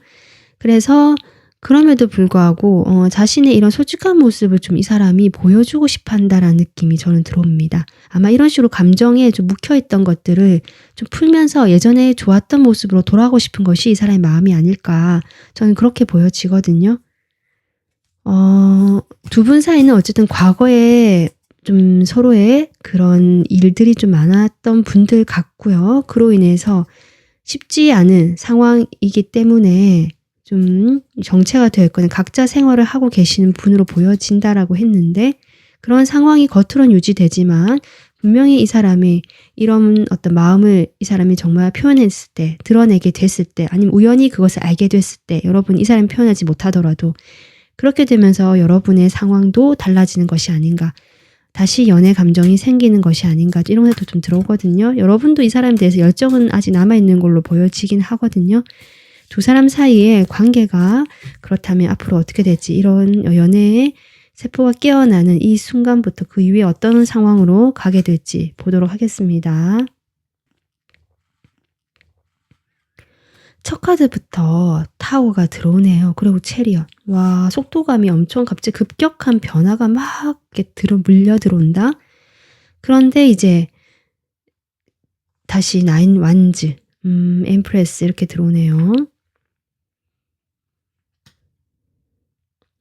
그래서 그럼에도 불구하고 자신의 이런 솔직한 모습을 좀 이 사람이 보여주고 싶어 한다라는 느낌이 저는 들어옵니다. 아마 이런 식으로 감정에 좀 묵혀있던 것들을 좀 풀면서 예전에 좋았던 모습으로 돌아가고 싶은 것이 이 사람의 마음이 아닐까 저는 그렇게 보여지거든요. 두 분 사이는 어쨌든 과거에 좀 서로의 그런 일들이 좀 많았던 분들 같고요. 그로 인해서 쉽지 않은 상황이기 때문에 좀 정체가 되어 있거나 각자 생활을 하고 계시는 분으로 보여진다라고 했는데 그런 상황이 겉으로는 유지되지만 분명히 이 사람이 이런 어떤 마음을 이 사람이 정말 표현했을 때 드러내게 됐을 때 아니면 우연히 그것을 알게 됐을 때 여러분 이 사람이 표현하지 못하더라도 그렇게 되면서 여러분의 상황도 달라지는 것이 아닌가 다시 연애 감정이 생기는 것이 아닌가 이런 것도 좀 들어오거든요. 여러분도 이 사람에 대해서 열정은 아직 남아있는 걸로 보여지긴 하거든요. 두 사람 사이의 관계가 그렇다면 앞으로 어떻게 될지 이런 연애의 세포가 깨어나는 이 순간부터 그 이후에 어떤 상황으로 가게 될지 보도록 하겠습니다. 첫 카드부터 타워가 들어오네요. 그리고 체리엇. 와, 속도감이 엄청 갑자기 급격한 변화가 막 이렇게 물려 들어온다. 그런데 이제 다시 나인 완즈, 엠프레스 이렇게 들어오네요.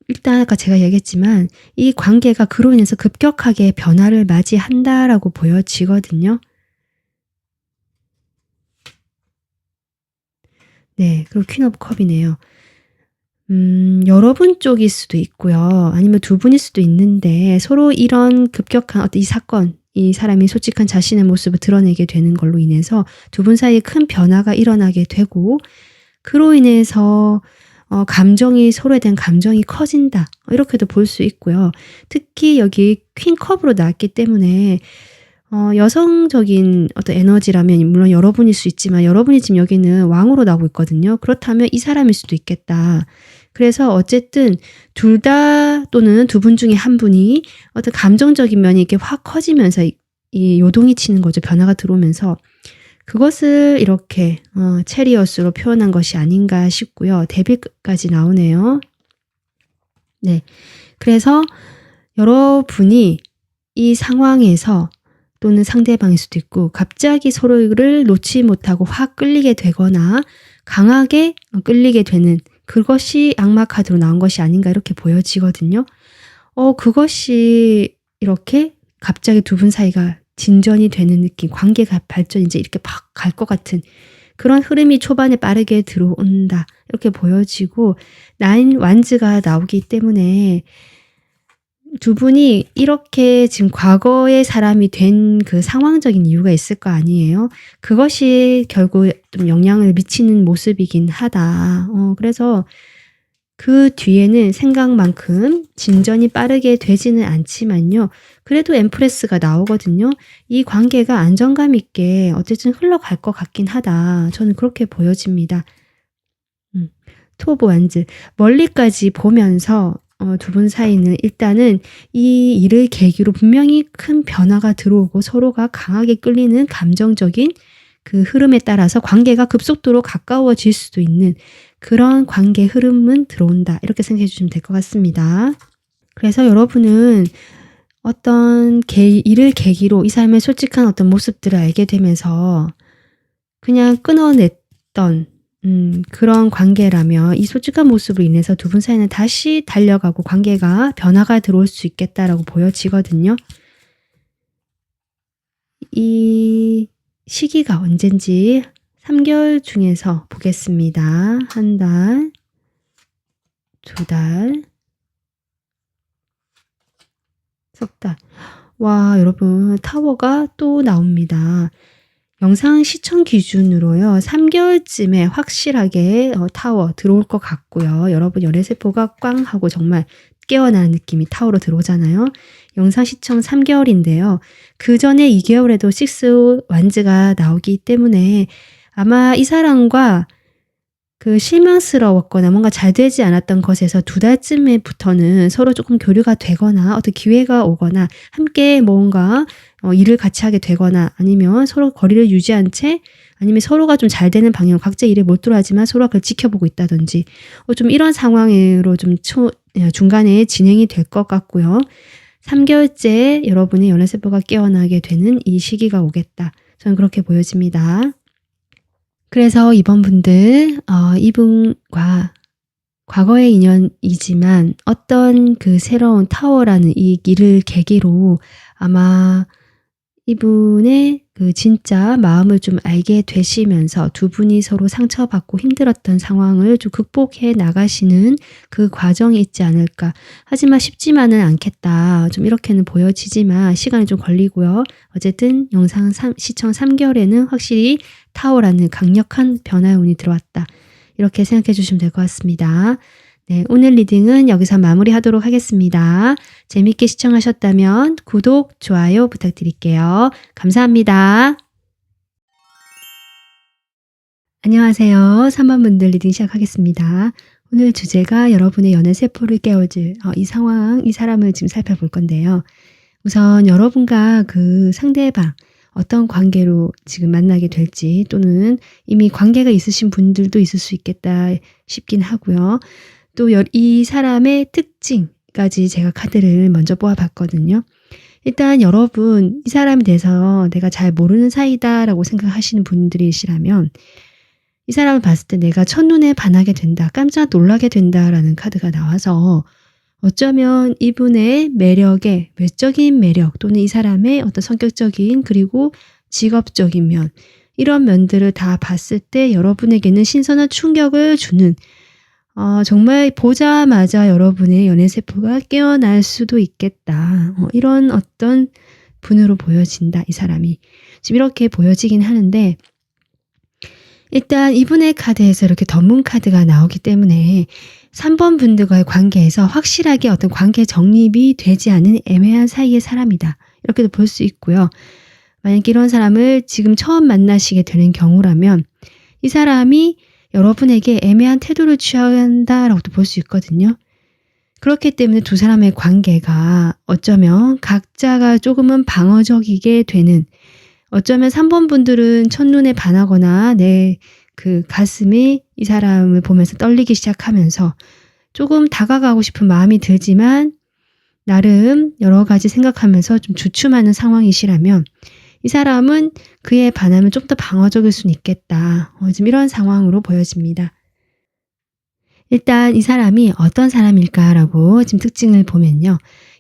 일단 아까 제가 얘기했지만 이 관계가 그로 인해서 급격하게 변화를 맞이한다라고 보여지거든요. 네. 그리고 퀸 오브 컵이네요. 여러분 쪽일 수도 있고요. 아니면 두 분일 수도 있는데 서로 이런 급격한 어떤 이 사건, 이 사람이 솔직한 자신의 모습을 드러내게 되는 걸로 인해서 두 분 사이에 큰 변화가 일어나게 되고 그로 인해서 감정이 서로에 대한 감정이 커진다. 이렇게도 볼 수 있고요. 특히 여기 퀸 컵으로 나왔기 때문에 여성적인 어떤 에너지라면 물론 여러분일 수 있지만 여러분이 지금 여기는 왕으로 나오고 있거든요. 그렇다면 이 사람일 수도 있겠다. 그래서 어쨌든 둘 다 또는 두 분 중에 한 분이 어떤 감정적인 면이 이렇게 확 커지면서 이 요동이 치는 거죠. 변화가 들어오면서. 그것을 이렇게 체리엇으로 표현한 것이 아닌가 싶고요. 데빌까지 나오네요. 네. 그래서 여러분이 이 상황에서 또는 상대방일 수도 있고 갑자기 서로를 놓지 못하고 확 끌리게 되거나 강하게 끌리게 되는 그것이 악마 카드로 나온 것이 아닌가 이렇게 보여지거든요. 그것이 이렇게 갑자기 두 분 사이가 진전이 되는 느낌, 관계가 발전이 이제 이렇게 팍 갈 것 같은 그런 흐름이 초반에 빠르게 들어온다. 이렇게 보여지고 나인 완즈가 나오기 때문에 두 분이 이렇게 지금 과거의 사람이 된 그 상황적인 이유가 있을 거 아니에요. 그것이 결국 좀 영향을 미치는 모습이긴 하다. 그래서 그 뒤에는 생각만큼 진전이 빠르게 되지는 않지만요. 그래도 엠프레스가 나오거든요. 이 관계가 안정감 있게 어쨌든 흘러갈 것 같긴 하다. 저는 그렇게 보여집니다. 투 오브 완즈. 멀리까지 보면서 두 분 사이는 일단은 이 일을 계기로 분명히 큰 변화가 들어오고 서로가 강하게 끌리는 감정적인 그 흐름에 따라서 관계가 급속도로 가까워질 수도 있는 그런 관계 흐름은 들어온다. 이렇게 생각해 주시면 될 것 같습니다. 그래서 여러분은 어떤 일을 계기로 이 사람의 솔직한 어떤 모습들을 알게 되면서 그냥 끊어냈던 그런 관계라면 이 솔직한 모습으로 인해서 두 분 사이는 다시 달려가고 관계가 변화가 들어올 수 있겠다라고 보여지거든요. 이 시기가 언젠지 3개월 중에서 보겠습니다. 1달, 2달, 석 달. 와, 여러분 타워가 또 나옵니다. 영상 시청 기준으로요. 3개월쯤에 확실하게 타워 들어올 것 같고요. 여러분 열애세포가 꽝 하고 정말 깨어나는 느낌이 타워로 들어오잖아요. 영상 시청 3개월인데요. 그 전에 2개월에도 6 완즈가 나오기 때문에 아마 이 사람과 그 실망스러웠거나 뭔가 잘 되지 않았던 것에서 2달쯤에부터는 서로 조금 교류가 되거나 어떤 기회가 오거나 함께 뭔가 일을 같이 하게 되거나 아니면 서로 거리를 유지한 채 아니면 서로가 좀 잘 되는 방향 각자 일에 몰두하지만 서로가 그걸 지켜보고 있다든지 좀 이런 상황으로 좀 중간에 진행이 될 것 같고요. 3개월째 여러분의 연애세포가 깨어나게 되는 이 시기가 오겠다. 저는 그렇게 보여집니다. 그래서 이번 분들 이분과 과거의 인연이지만 어떤 그 새로운 타워라는 이 일을 계기로 아마 이분의 그 진짜 마음을 좀 알게 되시면서 두 분이 서로 상처받고 힘들었던 상황을 좀 극복해 나가시는 그 과정이 있지 않을까. 하지만 쉽지만은 않겠다. 좀 이렇게는 보여지지만 시간이 좀 걸리고요. 어쨌든 영상 시청 3개월에는 확실히 타워라는 강력한 변화의 운이 들어왔다. 이렇게 생각해 주시면 될 것 같습니다. 네, 오늘 리딩은 여기서 마무리하도록 하겠습니다. 재밌게 시청하셨다면 구독, 좋아요 부탁드릴게요. 감사합니다. 안녕하세요. 3번 분들 리딩 시작하겠습니다. 오늘 주제가 여러분의 연애 세포를 깨워줄 이 상황, 이 사람을 지금 살펴볼 건데요. 우선 여러분과 그 상대방 어떤 관계로 지금 만나게 될지 또는 이미 관계가 있으신 분들도 있을 수 있겠다 싶긴 하고요. 또 이 사람의 특징까지 제가 카드를 먼저 뽑아봤거든요. 일단 여러분 이 사람에 대해서 내가 잘 모르는 사이다라고 생각하시는 분들이시라면 이 사람을 봤을 때 내가 첫눈에 반하게 된다, 깜짝 놀라게 된다라는 카드가 나와서 어쩌면 이분의 매력의 외적인 매력 또는 이 사람의 어떤 성격적인 그리고 직업적인 면 이런 면들을 다 봤을 때 여러분에게는 신선한 충격을 주는 정말 보자마자 여러분의 연애세포가 깨어날 수도 있겠다. 이런 어떤 분으로 보여진다. 이 사람이. 지금 이렇게 보여지긴 하는데 일단 이분의 카드에서 이렇게 던문 카드가 나오기 때문에 3번 분들과의 관계에서 확실하게 어떤 관계 정립이 되지 않은 애매한 사이의 사람이다. 이렇게도 볼 수 있고요. 만약에 이런 사람을 지금 처음 만나시게 되는 경우라면 이 사람이 여러분에게 애매한 태도를 취한다라고도 볼 수 있거든요. 그렇기 때문에 두 사람의 관계가 어쩌면 각자가 조금은 방어적이게 되는 어쩌면 3번 분들은 첫눈에 반하거나 내 그 가슴이 이 사람을 보면서 떨리기 시작하면서 조금 다가가고 싶은 마음이 들지만 나름 여러 가지 생각하면서 좀 주춤하는 상황이시라면 이 사람은 그에 반하면 좀 더 방어적일 수는 있겠다. 지금 이런 상황으로 보여집니다. 일단 이 사람이 어떤 사람일까라고 지금 특징을 보면요.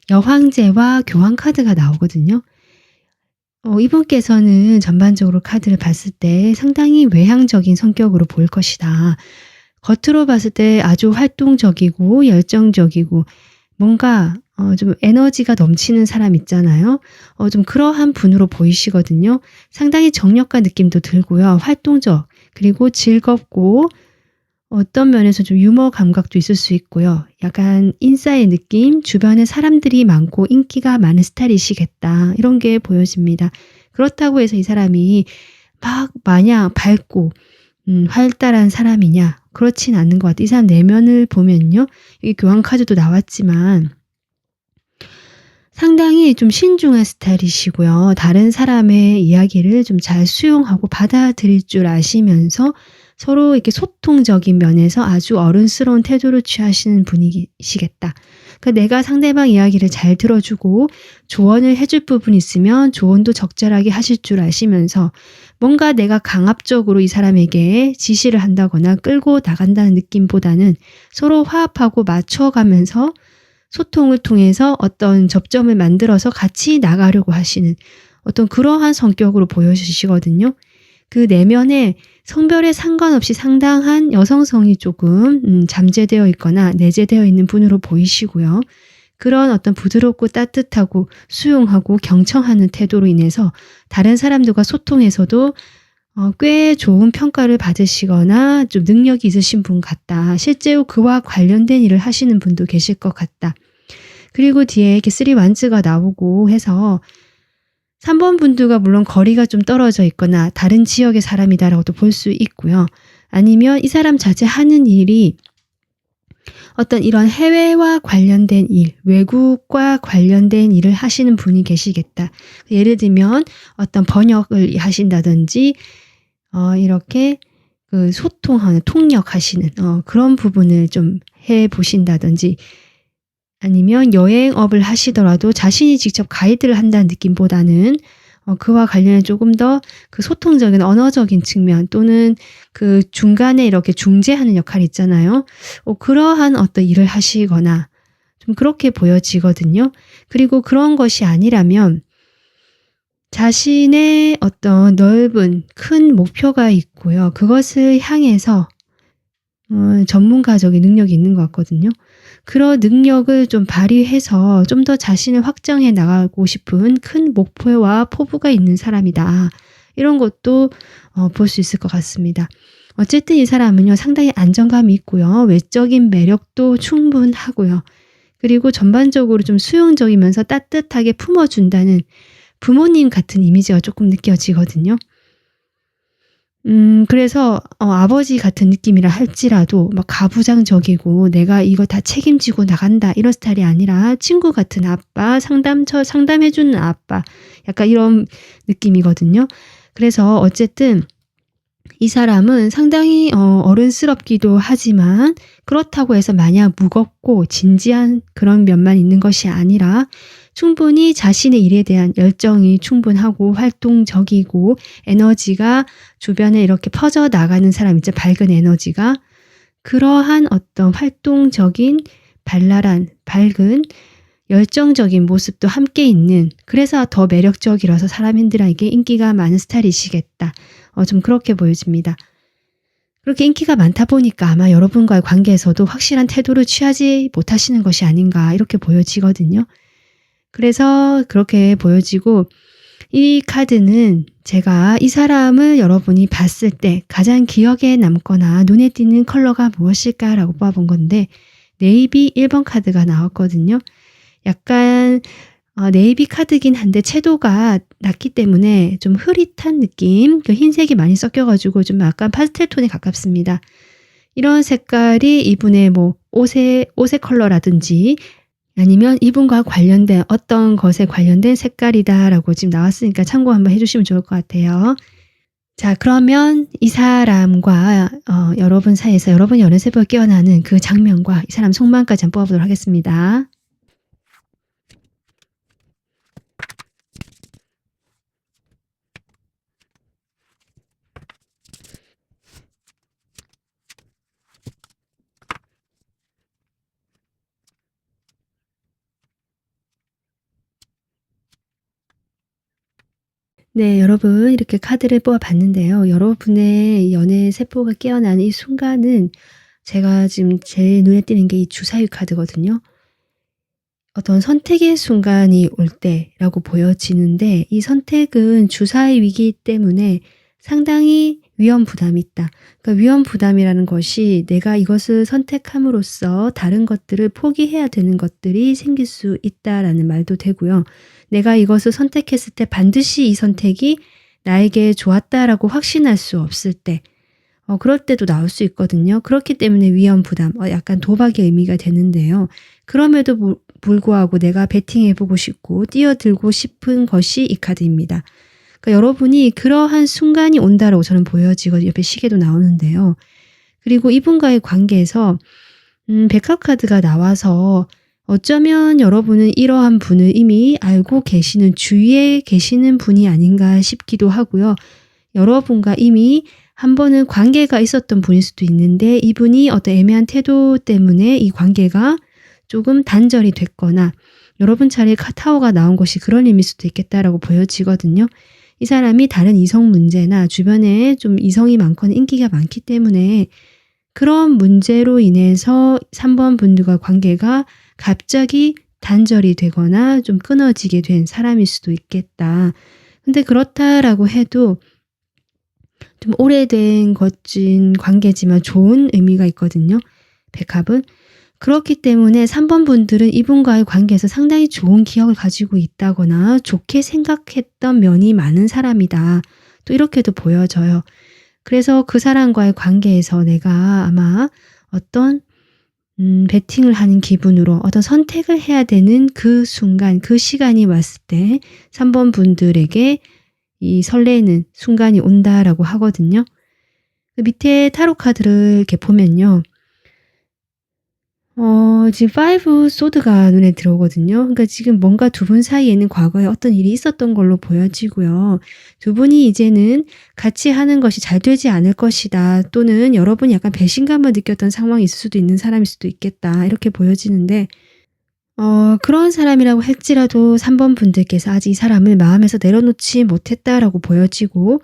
여황제와 교황 카드가 나오거든요. 이분께서는 전반적으로 카드를 봤을 때 상당히 외향적인 성격으로 보일 것이다. 겉으로 봤을 때 아주 활동적이고 열정적이고 뭔가 좀 에너지가 넘치는 사람 있잖아요. 좀 그러한 분으로 보이시거든요. 상당히 정력과 느낌도 들고요. 활동적 그리고 즐겁고 어떤 면에서 좀 유머 감각도 있을 수 있고요. 약간 인싸의 느낌, 주변에 사람들이 많고 인기가 많은 스타일이시겠다. 이런 게 보여집니다. 그렇다고 해서 이 사람이 막 마냥 밝고 활달한 사람이냐? 그렇진 않는 것 같아요. 이 사람 내면을 보면요. 여기 교황 카드도 나왔지만 상당히 좀 신중한 스타일이시고요. 다른 사람의 이야기를 좀 잘 수용하고 받아들일 줄 아시면서 서로 이렇게 소통적인 면에서 아주 어른스러운 태도를 취하시는 분이시겠다. 그러니까 내가 상대방 이야기를 잘 들어주고 조언을 해줄 부분이 있으면 조언도 적절하게 하실 줄 아시면서 뭔가 내가 강압적으로 이 사람에게 지시를 한다거나 끌고 나간다는 느낌보다는 서로 화합하고 맞춰가면서 소통을 통해서 어떤 접점을 만들어서 같이 나가려고 하시는 어떤 그러한 성격으로 보여지시거든요. 그 내면에 성별에 상관없이 상당한 여성성이 조금 잠재되어 있거나 내재되어 있는 분으로 보이시고요. 그런 어떤 부드럽고 따뜻하고 수용하고 경청하는 태도로 인해서 다른 사람들과 소통에서도 꽤 좋은 평가를 받으시거나 좀 능력이 있으신 분 같다. 실제로 그와 관련된 일을 하시는 분도 계실 것 같다. 그리고 뒤에 이렇게 3 완즈가 나오고 해서 3번 분들과 물론 거리가 좀 떨어져 있거나 다른 지역의 사람이다라고도 볼 수 있고요. 아니면 이 사람 자체 하는 일이 어떤 이런 해외와 관련된 일, 외국과 관련된 일을 하시는 분이 계시겠다. 예를 들면 어떤 번역을 하신다든지 이렇게 그 소통하는 통역하시는 그런 부분을 좀 해보신다든지 아니면 여행업을 하시더라도 자신이 직접 가이드를 한다는 느낌보다는 그와 관련해 조금 더 그 소통적인 언어적인 측면 또는 그 중간에 이렇게 중재하는 역할이 있잖아요. 그러한 어떤 일을 하시거나 좀 그렇게 보여지거든요. 그리고 그런 것이 아니라면 자신의 어떤 넓은 큰 목표가 있고요. 그것을 향해서 전문가적인 능력이 있는 것 같거든요. 그런 능력을 좀 발휘해서 좀 더 자신을 확장해 나가고 싶은 큰 목표와 포부가 있는 사람이다. 이런 것도 볼 수 있을 것 같습니다. 어쨌든 이 사람은요. 상당히 안정감이 있고요. 외적인 매력도 충분하고요. 그리고 전반적으로 좀 수용적이면서 따뜻하게 품어준다는 부모님 같은 이미지가 조금 느껴지거든요. 그래서 아버지 같은 느낌이라 할지라도 막 가부장적이고 내가 이거 다 책임지고 나간다 이런 스타일이 아니라 친구 같은 아빠, 상담해 주는 아빠 약간 이런 느낌이거든요. 그래서 어쨌든 이 사람은 상당히 어른스럽기도 하지만 그렇다고 해서 마냥 무겁고 진지한 그런 면만 있는 것이 아니라 충분히 자신의 일에 대한 열정이 충분하고 활동적이고 에너지가 주변에 이렇게 퍼져나가는 사람 있죠. 밝은 에너지가. 그러한 어떤 활동적인 발랄한, 밝은, 열정적인 모습도 함께 있는, 그래서 더 매력적이라서 사람들에게 인기가 많은 스타일이시겠다. 좀 그렇게 보여집니다. 그렇게 인기가 많다 보니까 아마 여러분과의 관계에서도 확실한 태도를 취하지 못하시는 것이 아닌가 이렇게 보여지거든요. 그래서 그렇게 보여지고, 이 카드는 제가 이 사람을 여러분이 봤을 때 가장 기억에 남거나 눈에 띄는 컬러가 무엇일까라고 뽑아본 건데, 네이비 1번 카드가 나왔거든요. 약간 네이비 카드긴 한데 채도가 낮기 때문에 좀 흐릿한 느낌, 그 흰색이 많이 섞여가지고 좀 약간 파스텔 톤에 가깝습니다. 이런 색깔이 이분의 뭐 옷의 컬러라든지 아니면 이분과 관련된 어떤 것에 관련된 색깔이다라고 지금 나왔으니까 참고 한번 해주시면 좋을 것 같아요. 자, 그러면 이 사람과 여러분 사이에서 여러분 연애세포가 깨어나는 그 장면과 이 사람 속마음까지 한번 뽑아보도록 하겠습니다. 네, 여러분 이렇게 카드를 뽑아봤는데요. 여러분의 연애 세포가 깨어나는 이 순간은 제가 지금 제일 눈에 띄는 게 이 주사위 카드거든요. 어떤 선택의 순간이 올 때라고 보여지는데, 이 선택은 주사의 위기 때문에 상당히 위험 부담이 있다. 그러니까 위험 부담이라는 것이 내가 이것을 선택함으로써 다른 것들을 포기해야 되는 것들이 생길 수 있다라는 말도 되고요. 내가 이것을 선택했을 때 반드시 이 선택이 나에게 좋았다라고 확신할 수 없을 때, 그럴 때도 나올 수 있거든요. 그렇기 때문에 위험 부담, 약간 도박의 의미가 되는데요. 그럼에도 불구하고 내가 베팅해보고 싶고 뛰어들고 싶은 것이 이 카드입니다. 그러니까 여러분이 그러한 순간이 온다라고 저는 보여지거든요. 옆에 시계도 나오는데요. 그리고 이분과의 관계에서 백합 카드가 나와서 어쩌면 여러분은 이러한 분을 이미 알고 계시는, 주위에 계시는 분이 아닌가 싶기도 하고요. 여러분과 이미 한 번은 관계가 있었던 분일 수도 있는데 이분이 어떤 애매한 태도 때문에 이 관계가 조금 단절이 됐거나 여러분 차례에 타워가 나온 것이 그런 의미일 수도 있겠다라고 보여지거든요. 이 사람이 다른 이성 문제나 주변에 좀 이성이 많거나 인기가 많기 때문에 그런 문제로 인해서 3번 분들과 관계가 갑자기 단절이 되거나 좀 끊어지게 된 사람일 수도 있겠다. 근데 그렇다라고 해도 좀 오래된 거친 관계지만 좋은 의미가 있거든요. 백합은. 그렇기 때문에 3번 분들은 이분과의 관계에서 상당히 좋은 기억을 가지고 있다거나 좋게 생각했던 면이 많은 사람이다. 또 이렇게도 보여져요. 그래서 그 사람과의 관계에서 내가 아마 어떤 베팅을 하는 기분으로 어떤 선택을 해야 되는 그 순간, 그 시간이 왔을 때 3번 분들에게 이 설레는 순간이 온다라고 하거든요. 그 밑에 타로 카드를 이렇게 보면요. 지금 5 소드가 눈에 들어오거든요. 그러니까 지금 뭔가 두 분 사이에는 과거에 어떤 일이 있었던 걸로 보여지고요. 두 분이 이제는 같이 하는 것이 잘 되지 않을 것이다. 또는 여러분이 약간 배신감을 느꼈던 상황이 있을 수도 있는 사람일 수도 있겠다. 이렇게 보여지는데, 그런 사람이라고 할지라도 3번 분들께서 아직 이 사람을 마음에서 내려놓지 못했다라고 보여지고,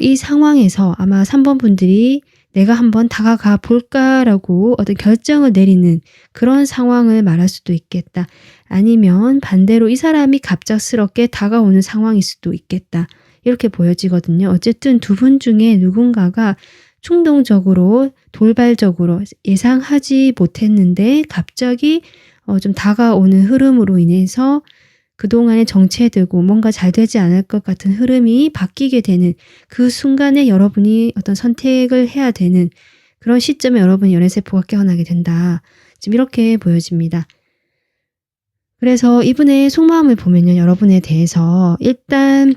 이 상황에서 아마 3번 분들이 내가 한번 다가가 볼까라고 어떤 결정을 내리는 그런 상황을 말할 수도 있겠다. 아니면 반대로 이 사람이 갑작스럽게 다가오는 상황일 수도 있겠다. 이렇게 보여지거든요. 어쨌든 두 분 중에 누군가가 충동적으로, 돌발적으로 예상하지 못했는데 갑자기 좀 다가오는 흐름으로 인해서 그동안에 정체되고 뭔가 잘 되지 않을 것 같은 흐름이 바뀌게 되는 그 순간에 여러분이 어떤 선택을 해야 되는 그런 시점에 여러분의 연애세포가 깨어나게 된다. 지금 이렇게 보여집니다. 그래서 이분의 속마음을 보면요. 여러분에 대해서 일단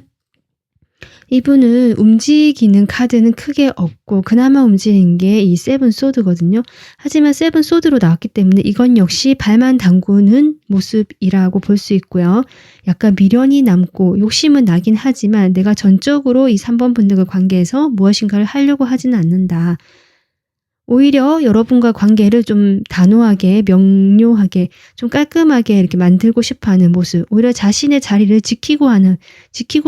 이분은 움직이는 카드는 크게 없고 그나마 움직이는 게 이 세븐 소드거든요. 하지만 세븐 소드로 나왔기 때문에 이건 역시 발만 담그는 모습이라고 볼 수 있고요. 약간 미련이 남고 욕심은 나긴 하지만 내가 전적으로 이 3번 분들과 관계에서 무엇인가를 하려고 하지는 않는다. 오히려 여러분과 관계를 좀 단호하게, 명료하게, 좀 깔끔하게 이렇게 만들고 싶어 하는 모습, 오히려 자신의 자리를 지키고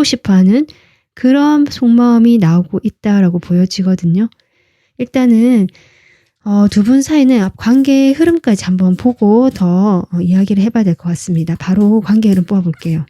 싶어 하는 그런 속마음이 나오고 있다라고 보여지거든요. 일단은 두 분 사이는 관계의 흐름까지 한번 보고 더 이야기를 해봐야 될 것 같습니다. 바로 관계 흐름 뽑아볼게요.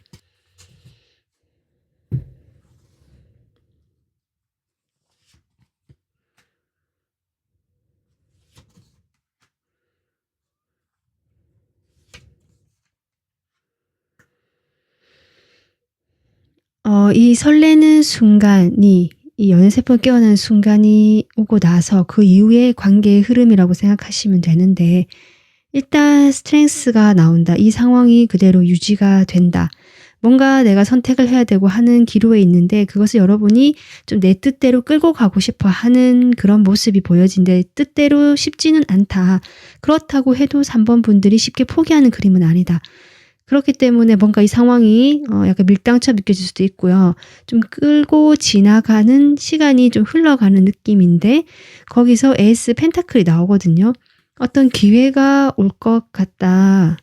이 설레는 순간이, 이 연애세포가 깨어나는 순간이 오고 나서 그 이후의 관계의 흐름이라고 생각하시면 되는데, 일단 스트렝스가 나온다. 이 상황이 그대로 유지가 된다. 뭔가 내가 선택을 해야 되고 하는 기로에 있는데 그것을 여러분이 좀 내 뜻대로 끌고 가고 싶어 하는 그런 모습이 보여진데 뜻대로 쉽지는 않다. 그렇다고 해도 3번 분들이 쉽게 포기하는 그림은 아니다. 그렇기 때문에 뭔가 이 상황이 약간 밀당처럼 느껴질 수도 있고요. 좀 끌고 지나가는 시간이 좀 흘러가는 느낌인데 거기서 에이스 펜타클이 나오거든요. 어떤 기회가 올 것 같다.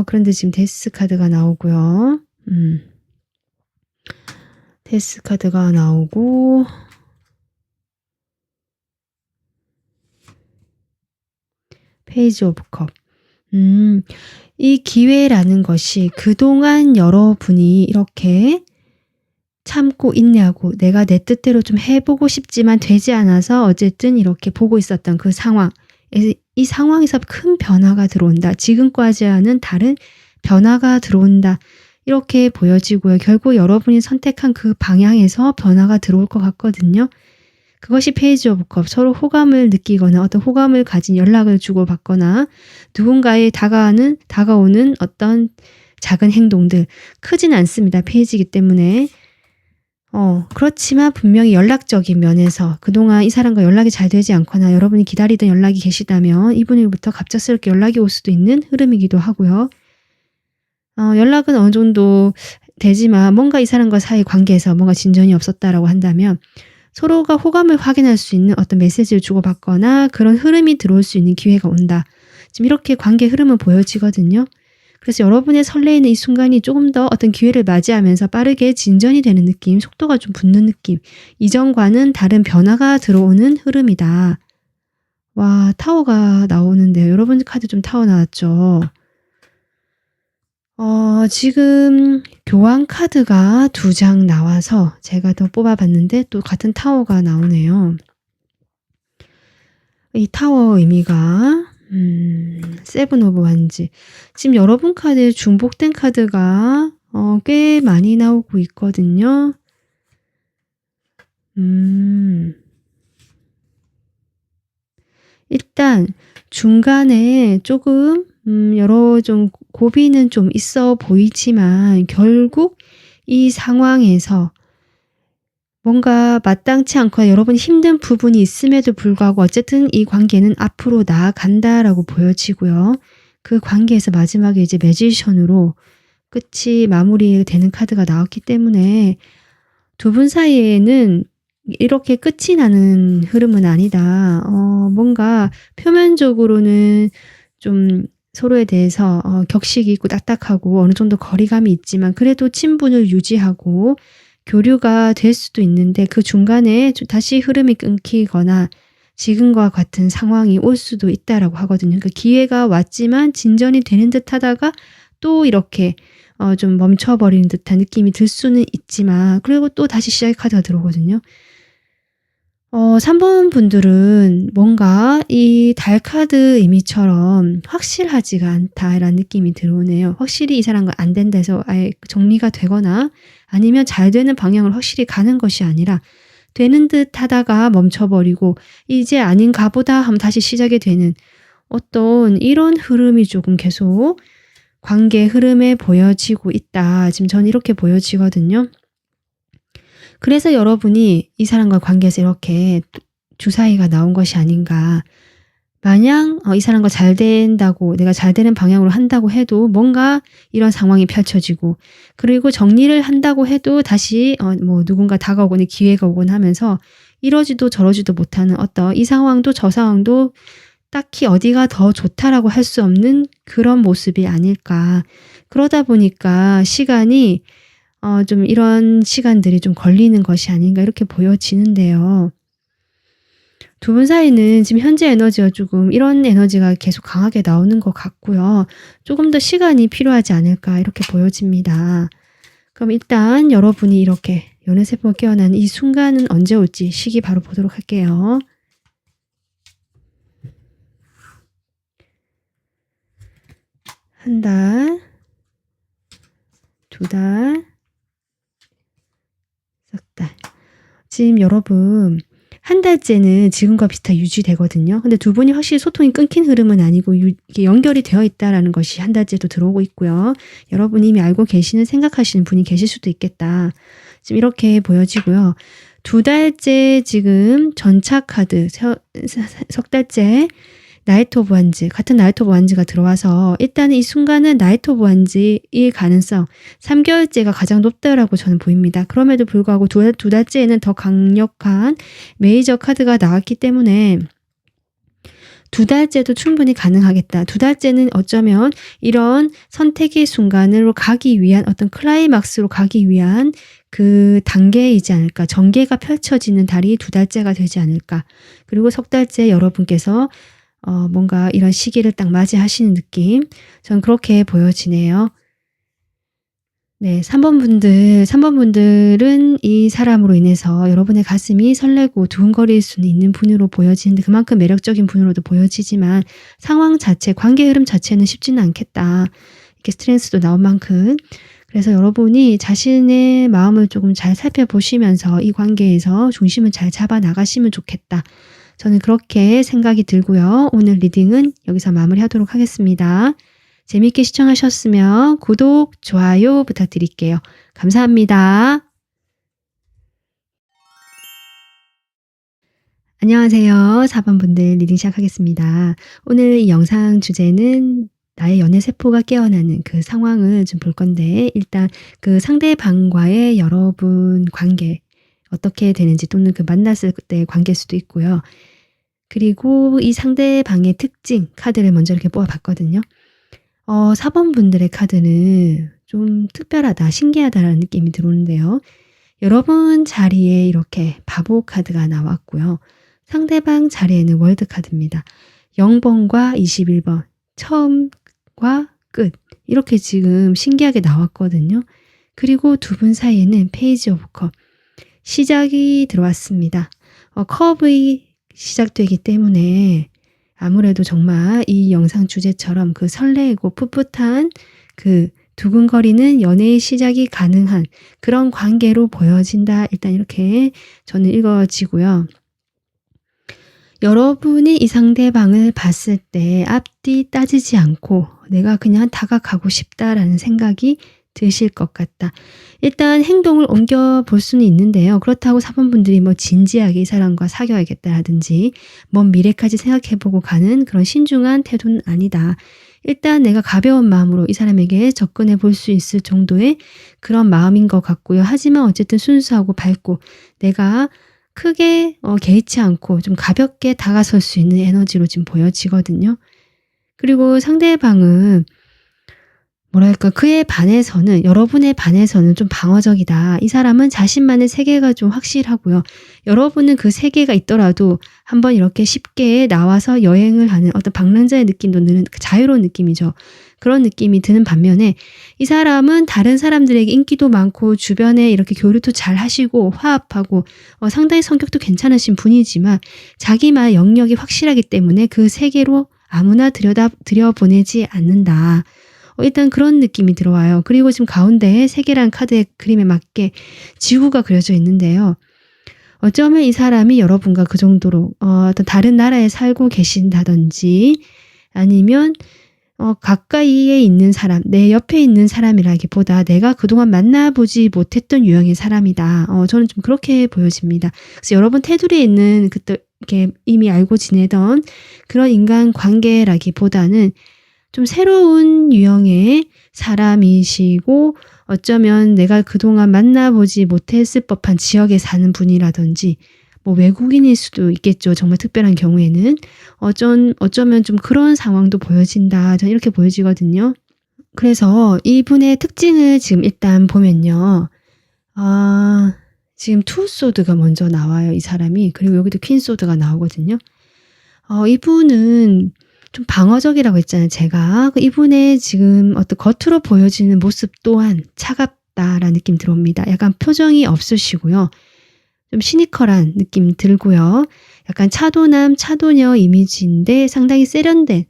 그런데 지금 데스 카드가 나오고요. 데스 카드가 나오고 페이지 오브 컵. 이 기회라는 것이 그동안 여러분이 이렇게 참고 인내하고 내가 내 뜻대로 좀 해보고 싶지만 되지 않아서 어쨌든 이렇게 보고 있었던 그 상황, 이 상황에서 큰 변화가 들어온다. 지금까지와는 다른 변화가 들어온다. 이렇게 보여지고요. 결국 여러분이 선택한 그 방향에서 변화가 들어올 것 같거든요. 그것이 페이지 오브 컵, 서로 호감을 느끼거나 어떤 호감을 가진 연락을 주고받거나 누군가의 다가오는 어떤 작은 행동들, 크진 않습니다. 페이지이기 때문에. 그렇지만 분명히 연락적인 면에서 그동안 이 사람과 연락이 잘 되지 않거나 여러분이 기다리던 연락이 계시다면 이분으로부터 갑작스럽게 연락이 올 수도 있는 흐름이기도 하고요. 연락은 어느 정도 되지만 뭔가 이 사람과 사이 관계에서 뭔가 진전이 없었다라고 한다면 서로가 호감을 확인할 수 있는 어떤 메시지를 주고받거나 그런 흐름이 들어올 수 있는 기회가 온다. 지금 이렇게 관계 흐름은 보여지거든요. 그래서 여러분의 설레이는 이 순간이 조금 더 어떤 기회를 맞이하면서 빠르게 진전이 되는 느낌, 속도가 좀 붙는 느낌, 이전과는 다른 변화가 들어오는 흐름이다. 와, 타워가 나오는데요. 여러분 카드 좀 타워 나왔죠. 지금 교환 카드가 2장 나와서 제가 더 뽑아봤는데 또 같은 타워가 나오네요. 이 타워 의미가 세븐 오브 완즈. 지금 여러분 카드에 중복된 카드가 꽤 많이 나오고 있거든요. 일단 중간에 조금 여러 좀 고비는 좀 있어 보이지만 결국 이 상황에서 뭔가 마땅치 않거나 여러분이 힘든 부분이 있음에도 불구하고 어쨌든 이 관계는 앞으로 나아간다라고 보여지고요. 그 관계에서 마지막에 이제 매지션으로 끝이 마무리되는 카드가 나왔기 때문에 두 분 사이에는 이렇게 끝이 나는 흐름은 아니다. 뭔가 표면적으로는 좀 서로에 대해서 격식이 있고 딱딱하고 어느 정도 거리감이 있지만 그래도 친분을 유지하고 교류가 될 수도 있는데 그 중간에 다시 흐름이 끊기거나 지금과 같은 상황이 올 수도 있다라고 하거든요. 그러니까 기회가 왔지만 진전이 되는 듯 하다가 또 이렇게 좀 멈춰버리는 듯한 느낌이 들 수는 있지만 그리고 또 다시 시작의 카드가 들어오거든요. 3번 분들은 뭔가 이 달 카드 의미처럼 확실하지가 않다라는 느낌이 들어오네요. 확실히 이 사람과 안 된다 해서 아예 정리가 되거나 아니면 잘 되는 방향으로 확실히 가는 것이 아니라 되는 듯 하다가 멈춰버리고 이제 아닌가 보다 하면 다시 시작이 되는 어떤 이런 흐름이 조금 계속 관계 흐름에 보여지고 있다. 지금 저는 이렇게 보여지거든요. 그래서 여러분이 이 사람과 관계에서 이렇게 주사위가 나온 것이 아닌가. 마냥 이 사람과 잘 된다고 내가 잘 되는 방향으로 한다고 해도 뭔가 이런 상황이 펼쳐지고 그리고 정리를 한다고 해도 다시 뭐 누군가 다가오거나 기회가 오곤 하면서 이러지도 저러지도 못하는 어떤 이 상황도 저 상황도 딱히 어디가 더 좋다라고 할 수 없는 그런 모습이 아닐까. 그러다 보니까 시간이 좀 이런 시간들이 좀 걸리는 것이 아닌가 이렇게 보여지는데요. 두 분 사이는 지금 현재 에너지가 조금 이런 에너지가 계속 강하게 나오는 것 같고요. 조금 더 시간이 필요하지 않을까 이렇게 보여집니다. 그럼 일단 여러분이 이렇게 연애세포가 깨어나는 이 순간은 언제 올지 시기 바로 보도록 할게요. 한 달, 두 달, 석 달. 지금 여러분 한 달째는 지금과 비슷하게 유지되거든요. 근데 두 분이 확실히 소통이 끊긴 흐름은 아니고 이게 연결이 되어 있다라는 것이 한 달째도 들어오고 있고요. 여러분이 이미 알고 계시는 생각하시는 분이 계실 수도 있겠다. 지금 이렇게 보여지고요. 두 달째 지금 전차 카드, 석 달째 나이트 오브 완즈, 같은 나이트 오브 완즈가 들어와서 일단은 이 순간은 나이트 오브 완즈일 가능성 3개월째가 가장 높다라고 저는 보입니다. 그럼에도 불구하고 두 달째에는 더 강력한 메이저 카드가 나왔기 때문에 두 달째도 충분히 가능하겠다. 두 달째는 어쩌면 이런 선택의 순간으로 가기 위한 어떤 클라이막스로 가기 위한 그 단계이지 않을까. 전개가 펼쳐지는 달이 두 달째가 되지 않을까. 그리고 석 달째 여러분께서 뭔가 이런 시기를 딱 맞이하시는 느낌. 전 그렇게 보여지네요. 네, 3번 분들은 이 사람으로 인해서 여러분의 가슴이 설레고 두근거릴 수는 있는 분으로 보여지는데 그만큼 매력적인 분으로도 보여지지만 상황 자체, 관계 흐름 자체는 쉽지는 않겠다. 이렇게 스트레스도 나온 만큼. 그래서 여러분이 자신의 마음을 조금 잘 살펴보시면서 이 관계에서 중심을 잘 잡아 나가시면 좋겠다. 저는 그렇게 생각이 들고요. 오늘 리딩은 여기서 마무리하도록 하겠습니다. 재밌게 시청하셨으면 구독, 좋아요 부탁드릴게요. 감사합니다. 안녕하세요. 4번 분들 리딩 시작하겠습니다. 오늘 이 영상 주제는 나의 연애 세포가 깨어나는 그 상황을 좀 볼 건데 일단 그 상대방과의 여러분 관계 어떻게 되는지 또는 그 만났을 때 관계일 수도 있고요. 그리고 이 상대방의 특징 카드를 먼저 이렇게 뽑아봤거든요. 4번 분들의 카드는 좀 특별하다, 신기하다라는 느낌이 들어오는데요. 여러분 자리에 이렇게 바보 카드가 나왔고요. 상대방 자리에는 월드 카드입니다. 0번과 21번, 처음과 끝. 이렇게 지금 신기하게 나왔거든요. 그리고 두 분 사이에는 페이지 오브 컵. 시작이 들어왔습니다. 컵이 시작되기 때문에 아무래도 정말 이 영상 주제처럼 그 설레고 풋풋한 그 두근거리는 연애의 시작이 가능한 그런 관계로 보여진다. 일단 이렇게 저는 읽어지고요. 여러분이 이 상대방을 봤을 때 앞뒤 따지지 않고 내가 그냥 다가가고 싶다라는 생각이 드실 것 같다. 일단 행동을 옮겨볼 수는 있는데요. 그렇다고 4번 분들이 뭐 진지하게 이 사람과 사귀어야겠다라든지 먼 미래까지 생각해보고 가는 그런 신중한 태도는 아니다. 일단 내가 가벼운 마음으로 이 사람에게 접근해 볼 수 있을 정도의 그런 마음인 것 같고요. 하지만 어쨌든 순수하고 밝고 내가 크게 개의치 않고 좀 가볍게 다가설 수 있는 에너지로 지금 보여지거든요. 그리고 상대방은 뭐랄까 그에 반해서는 여러분에 반해서는 좀 방어적이다. 이 사람은 자신만의 세계가 좀 확실하고요. 여러분은 그 세계가 있더라도 한번 이렇게 쉽게 나와서 여행을 하는 어떤 방랑자의 느낌도 드는 자유로운 느낌이죠. 그런 느낌이 드는 반면에 이 사람은 다른 사람들에게 인기도 많고 주변에 이렇게 교류도 잘 하시고 화합하고 상당히 성격도 괜찮으신 분이지만 자기만의 영역이 확실하기 때문에 그 세계로 아무나 들여보내지 않는다. 일단 그런 느낌이 들어와요. 그리고 지금 가운데에 세계란 카드의 그림에 맞게 지구가 그려져 있는데요. 어쩌면 이 사람이 여러분과 그 정도로 어떤 다른 나라에 살고 계신다든지 아니면 가까이에 있는 사람, 내 옆에 있는 사람이라기보다 내가 그동안 만나보지 못했던 유형의 사람이다. 저는 좀 그렇게 보여집니다. 그래서 여러분 테두리에 있는 그때 이렇게 이미 알고 지내던 그런 인간 관계라기보다는 좀 새로운 유형의 사람이시고 어쩌면 내가 그동안 만나보지 못했을 법한 지역에 사는 분이라든지 뭐 외국인일 수도 있겠죠. 정말 특별한 경우에는. 어쩌면 좀 그런 상황도 보여진다. 저는 이렇게 보여지거든요. 그래서 이분의 특징을 지금 일단 보면요. 지금 투 소드가 먼저 나와요, 이 사람이. 그리고 여기도 퀸 소드가 나오거든요. 이분은 좀 방어적이라고 했잖아요, 제가. 이분의 지금 어떤 겉으로 보여지는 모습 또한 차갑다라는 느낌 들어옵니다. 약간 표정이 없으시고요. 좀 시니컬한 느낌 들고요. 약간 차도남, 차도녀 이미지인데 상당히 세련된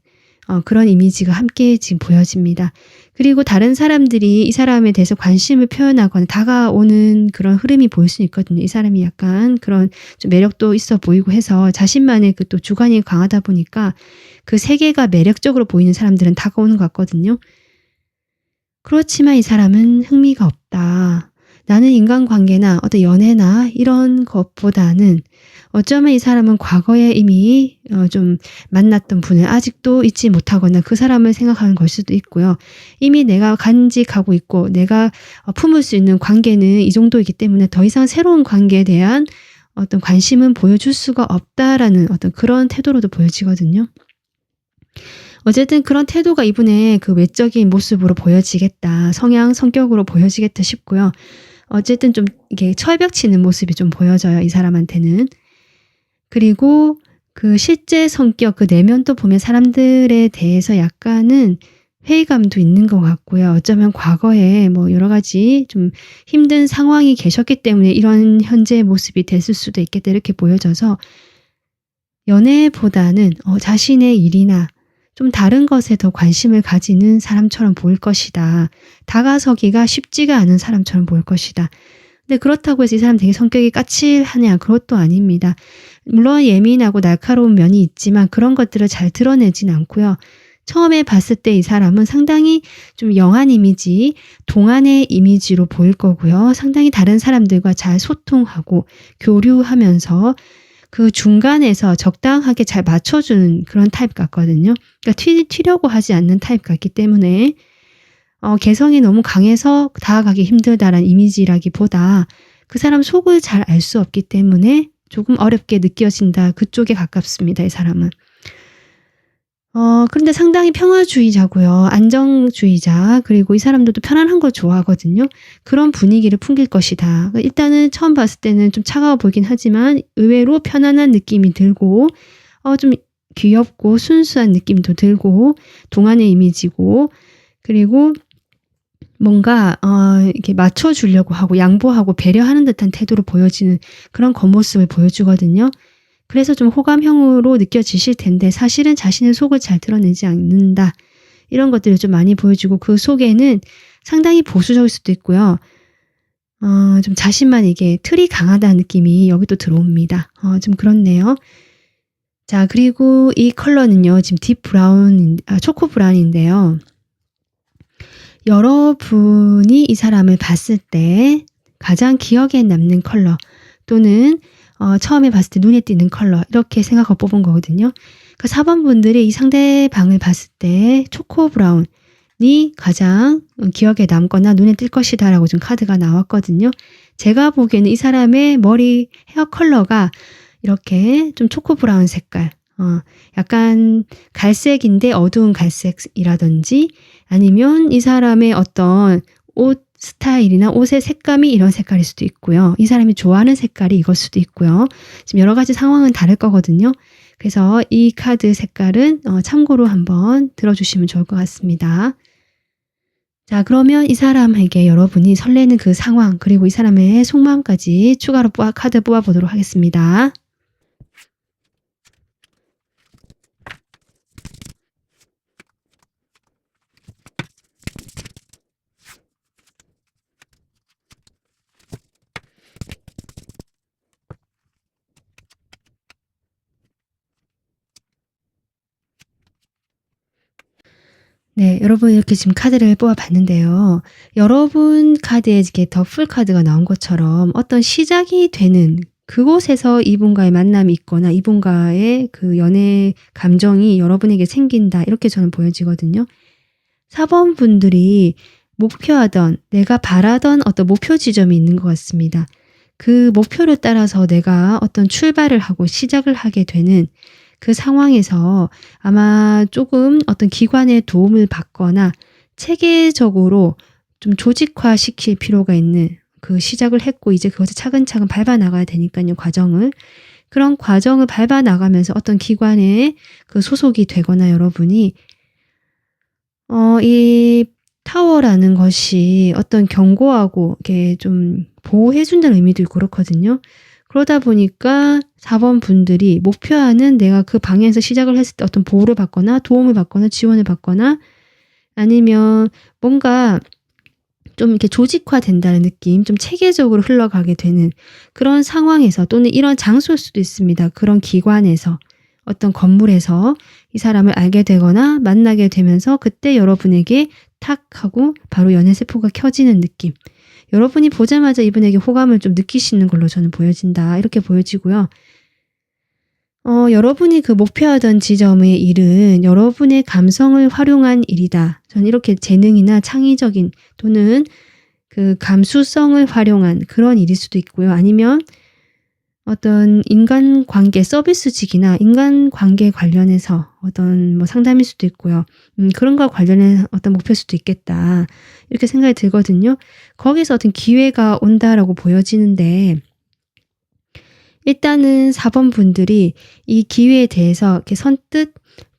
그런 이미지가 함께 지금 보여집니다. 그리고 다른 사람들이 이 사람에 대해서 관심을 표현하거나 다가오는 그런 흐름이 보일 수 있거든요. 이 사람이 약간 그런 좀 매력도 있어 보이고 해서 자신만의 그 또 주관이 강하다 보니까 그 세계가 매력적으로 보이는 사람들은 다가오는 것 같거든요. 그렇지만 이 사람은 흥미가 없다. 나는 인간관계나 어떤 연애나 이런 것보다는 어쩌면 이 사람은 과거에 이미 좀 만났던 분을 아직도 잊지 못하거나 그 사람을 생각하는 걸 수도 있고요. 이미 내가 간직하고 있고 내가 품을 수 있는 관계는 이 정도이기 때문에 더 이상 새로운 관계에 대한 어떤 관심은 보여줄 수가 없다라는 어떤 그런 태도로도 보여지거든요. 어쨌든 그런 태도가 이분의 그 외적인 모습으로 보여지겠다. 성격으로 보여지겠다 싶고요. 어쨌든 좀 이게 철벽 치는 모습이 좀 보여져요, 이 사람한테는. 그리고 그 실제 성격, 그 내면도 보면 사람들에 대해서 약간은 회의감도 있는 것 같고요. 어쩌면 과거에 뭐 여러 가지 좀 힘든 상황이 계셨기 때문에 이런 현재의 모습이 됐을 수도 있겠다 이렇게 보여져서 연애보다는 자신의 일이나 좀 다른 것에 더 관심을 가지는 사람처럼 보일 것이다. 다가서기가 쉽지가 않은 사람처럼 보일 것이다. 근데 그렇다고 해서 이 사람 되게 성격이 까칠하냐? 그것도 아닙니다. 물론 예민하고 날카로운 면이 있지만 그런 것들을 잘 드러내진 않고요. 처음에 봤을 때 이 사람은 상당히 좀 영한 이미지, 동안의 이미지로 보일 거고요. 상당히 다른 사람들과 잘 소통하고 교류하면서 그 중간에서 적당하게 잘 맞춰주는 그런 타입 같거든요. 그러니까 튀려고 하지 않는 타입 같기 때문에 개성이 너무 강해서 다가가기 힘들다라는 이미지라기보다 그 사람 속을 잘 알 수 없기 때문에 조금 어렵게 느껴진다. 그쪽에 가깝습니다. 이 사람은. 그런데 상당히 평화주의자고요. 안정주의자. 그리고 이 사람들도 편안한 걸 좋아하거든요. 그런 분위기를 풍길 것이다. 일단은 처음 봤을 때는 좀 차가워 보이긴 하지만 의외로 편안한 느낌이 들고 좀 귀엽고 순수한 느낌도 들고 동안의 이미지고 그리고 뭔가 이렇게 맞춰주려고 하고 양보하고 배려하는 듯한 태도로 보여지는 그런 겉모습을 보여주거든요. 그래서 좀 호감형으로 느껴지실 텐데 사실은 자신의 속을 잘 드러내지 않는다. 이런 것들을 좀 많이 보여주고 그 속에는 상당히 보수적일 수도 있고요. 좀 자신만 이게 틀이 강하다는 느낌이 여기도 들어옵니다. 좀 그렇네요. 자, 그리고 이 컬러는요. 지금 딥 브라운, 초코 브라운인데요. 여러분이 이 사람을 봤을 때 가장 기억에 남는 컬러 또는 처음에 봤을 때 눈에 띄는 컬러 이렇게 생각하고 뽑은 거거든요. 그 4번 분들이 이 상대방을 봤을 때 초코 브라운이 가장 기억에 남거나 눈에 띌 것이다 라고 좀 카드가 나왔거든요. 제가 보기에는 이 사람의 머리 헤어 컬러가 이렇게 좀 초코 브라운 색깔 약간 갈색인데 어두운 갈색이라든지 아니면 이 사람의 어떤 옷 스타일이나 옷의 색감이 이런 색깔일 수도 있고요. 이 사람이 좋아하는 색깔이 이걸 수도 있고요. 지금 여러 가지 상황은 다를 거거든요. 그래서 이 카드 색깔은 참고로 한번 들어주시면 좋을 것 같습니다. 자, 그러면 이 사람에게 여러분이 설레는 그 상황 그리고 이 사람의 속마음까지 추가로 카드 뽑아보도록 하겠습니다. 네, 여러분 이렇게 지금 카드를 뽑아봤는데요. 여러분 카드에 이렇게 더 풀 카드가 나온 것처럼 어떤 시작이 되는 그곳에서 이분과의 만남이 있거나 이분과의 그 연애 감정이 여러분에게 생긴다. 이렇게 저는 보여지거든요. 4번 분들이 목표하던 내가 바라던 어떤 목표 지점이 있는 것 같습니다. 그 목표를 따라서 내가 어떤 출발을 하고 시작을 하게 되는 그 상황에서 아마 조금 어떤 기관의 도움을 받거나 체계적으로 좀 조직화시킬 필요가 있는 그 시작을 했고 이제 그것을 차근차근 밟아 나가야 되니까요, 과정을. 그런 과정을 밟아 나가면서 어떤 기관에 그 소속이 되거나 여러분이 이 타워라는 것이 어떤 경고하고 이렇게 좀 보호해 준다는 의미도 있고 그렇거든요. 그러다 보니까 4번 분들이 목표하는 내가 그 방향에서 시작을 했을 때 어떤 보호를 받거나 도움을 받거나 지원을 받거나 아니면 뭔가 좀 이렇게 조직화된다는 느낌, 좀 체계적으로 흘러가게 되는 그런 상황에서 또는 이런 장소일 수도 있습니다. 그런 기관에서 어떤 건물에서 이 사람을 알게 되거나 만나게 되면서 그때 여러분에게 탁 하고 바로 연애세포가 켜지는 느낌. 여러분이 보자마자 이분에게 호감을 좀 느끼시는 걸로 저는 보여진다. 이렇게 보여지고요. 여러분이 그 목표하던 지점의 일은 여러분의 감성을 활용한 일이다. 저는 이렇게 재능이나 창의적인 또는 그 감수성을 활용한 그런 일일 수도 있고요. 아니면 어떤 인간관계 서비스직이나 인간관계 관련해서 어떤 뭐 상담일 수도 있고요. 그런 거 관련된 어떤 목표일 수도 있겠다. 이렇게 생각이 들거든요. 거기서 어떤 기회가 온다라고 보여지는데 일단은 4번 분들이 이 기회에 대해서 이렇게 선뜻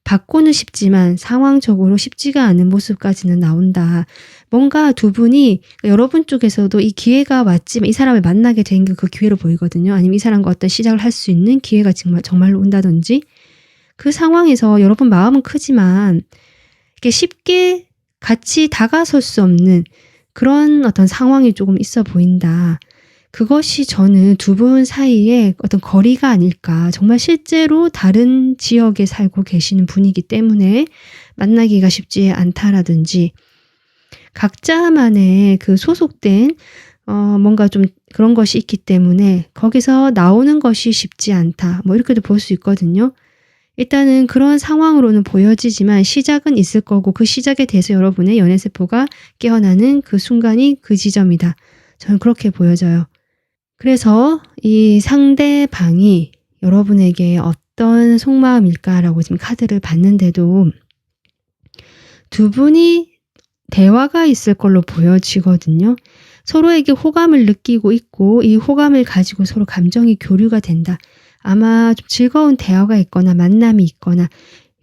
받고는 싶지만 상황적으로 쉽지가 않은 모습까지는 나온다. 뭔가 두 분이 여러분 쪽에서도 이 기회가 왔지만 이 사람을 만나게 된 게 그 기회로 보이거든요. 아니면 이 사람과 어떤 시작을 할 수 있는 기회가 정말로 온다든지 그 상황에서 여러분 마음은 크지만 이렇게 쉽게 같이 다가설 수 없는 그런 어떤 상황이 조금 있어 보인다. 그것이 저는 두 분 사이에 어떤 거리가 아닐까. 정말 실제로 다른 지역에 살고 계시는 분이기 때문에 만나기가 쉽지 않다라든지 각자만의 그 소속된 뭔가 좀 그런 것이 있기 때문에 거기서 나오는 것이 쉽지 않다. 뭐 이렇게도 볼 수 있거든요. 일단은 그런 상황으로는 보여지지만 시작은 있을 거고 그 시작에 대해서 여러분의 연애세포가 깨어나는 그 순간이 그 지점이다. 저는 그렇게 보여져요. 그래서 이 상대방이 여러분에게 어떤 속마음일까라고 지금 카드를 봤는데도 두 분이 대화가 있을 걸로 보여지거든요. 서로에게 호감을 느끼고 있고 이 호감을 가지고 서로 감정이 교류가 된다. 아마 좀 즐거운 대화가 있거나 만남이 있거나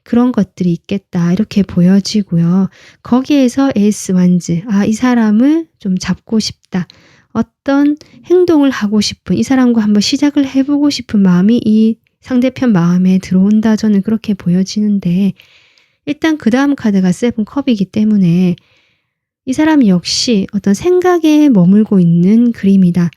그런 것들이 있겠다. 이렇게 보여지고요. 거기에서 에이스 완즈. 이 사람을 좀 잡고 싶다. 어떤 행동을 하고 싶은 이 사람과 한번 시작을 해보고 싶은 마음이 이 상대편 마음에 들어온다. 저는 그렇게 보여지는데 일단 그 다음 카드가 세븐 컵이기 때문에 이 사람 역시 어떤 생각에 머물고 있는 그림이다.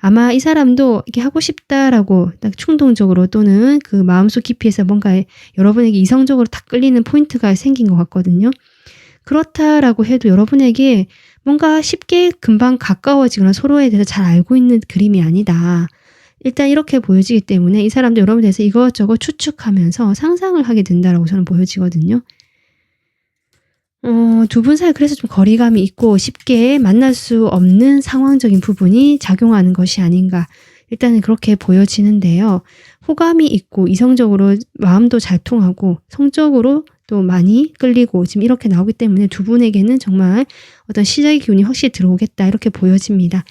아마 이 사람도 이렇게 하고 싶다라고 딱 충동적으로 또는 그 마음속 깊이에서 뭔가 여러분에게 이성적으로 딱 끌리는 포인트가 생긴 것 같거든요. 그렇다라고 해도 여러분에게 뭔가 쉽게 금방 가까워지거나 서로에 대해서 잘 알고 있는 그림이 아니다. 일단 이렇게 보여지기 때문에 이 사람도 여러분에 대해서 이것저것 추측하면서 상상을 하게 된다라고 저는 보여지거든요. 두 분 사이 그래서 좀 거리감이 있고 쉽게 만날 수 없는 상황적인 부분이 작용하는 것이 아닌가. 일단은 그렇게 보여지는데요. 호감이 있고 이성적으로 마음도 잘 통하고 성적으로 또 많이 끌리고 지금 이렇게 나오기 때문에 두 분에게는 정말 어떤 시작의 기운이 확실히 들어오겠다 이렇게 보여집니다.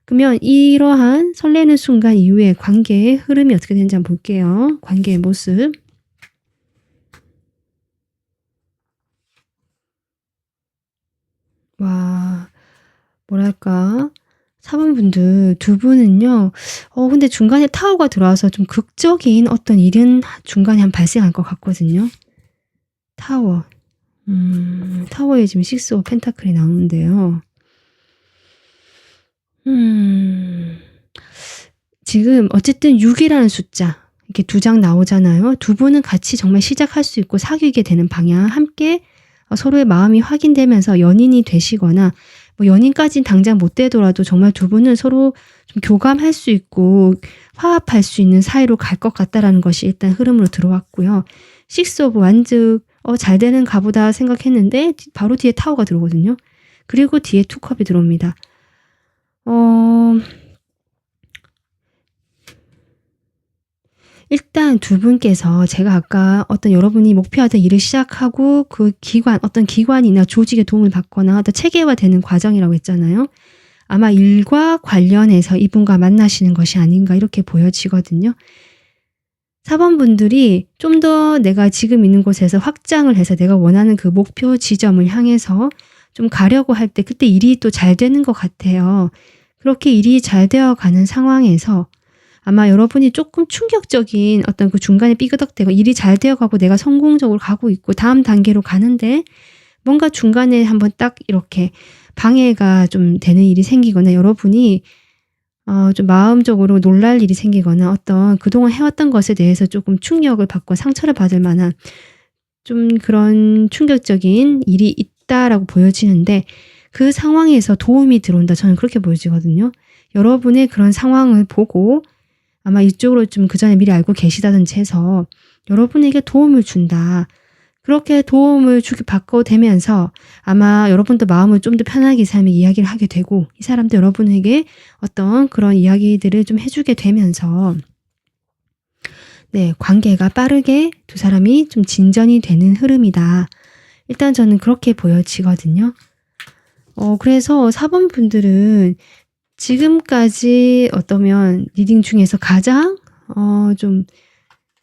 그러면 이러한 설레는 순간 이후에 관계의 흐름이 어떻게 되는지 한번 볼게요. 관계의 모습. 와, 뭐랄까. 4번 분들 두 분은요. 근데 중간에 타워가 들어와서 좀 극적인 어떤 일은 중간에 한 발생할 것 같거든요. 타워. 타워에 지금 6 오브 펜타클이 나오는데요. 지금 어쨌든 6이라는 숫자 이렇게 두 장 나오잖아요. 두 분은 같이 정말 시작할 수 있고 사귀게 되는 방향 함께 서로의 마음이 확인되면서 연인이 되시거나 뭐 연인까지는 당장 못 되더라도 정말 두 분은 서로 좀 교감할 수 있고 화합할 수 있는 사이로 갈 것 같다라는 것이 일단 흐름으로 들어왔고요. 6 오브 완즈 잘 되는 가보다 생각했는데 바로 뒤에 타워가 들어오거든요. 그리고 뒤에 2컵이 들어옵니다. 일단 두 분께서 제가 아까 어떤 여러분이 목표하던 일을 시작하고 그 기관, 어떤 기관이나 조직의 도움을 받거나 어떤 체계화되는 과정이라고 했잖아요. 아마 일과 관련해서 이분과 만나시는 것이 아닌가 이렇게 보여지거든요. 4번 분들이 좀 더 내가 지금 있는 곳에서 확장을 해서 내가 원하는 그 목표 지점을 향해서 좀 가려고 할 때 그때 일이 또 잘 되는 것 같아요. 그렇게 일이 잘 되어 가는 상황에서 아마 여러분이 조금 충격적인 어떤 그 중간에 삐그덕대고 일이 잘 되어 가고 내가 성공적으로 가고 있고 다음 단계로 가는데 뭔가 중간에 한번 딱 이렇게 방해가 좀 되는 일이 생기거나 여러분이 좀 마음적으로 놀랄 일이 생기거나 어떤 그동안 해왔던 것에 대해서 조금 충격을 받고 상처를 받을 만한 좀 그런 충격적인 일이 있다라고 보여지는데 그 상황에서 도움이 들어온다. 저는 그렇게 보여지거든요. 여러분의 그런 상황을 보고 아마 이쪽으로 좀 그전에 미리 알고 계시다든지 해서 여러분에게 도움을 준다. 그렇게 도움을 받고 되면서 아마 여러분도 마음을 좀 더 편하게 이 사람이 이야기를 하게 되고 이 사람도 여러분에게 어떤 그런 이야기들을 좀 해주게 되면서 네, 관계가 빠르게 두 사람이 좀 진전이 되는 흐름이다. 일단 저는 그렇게 보여지거든요. 그래서 4번 분들은 지금까지 어떠면 리딩 중에서 가장 좀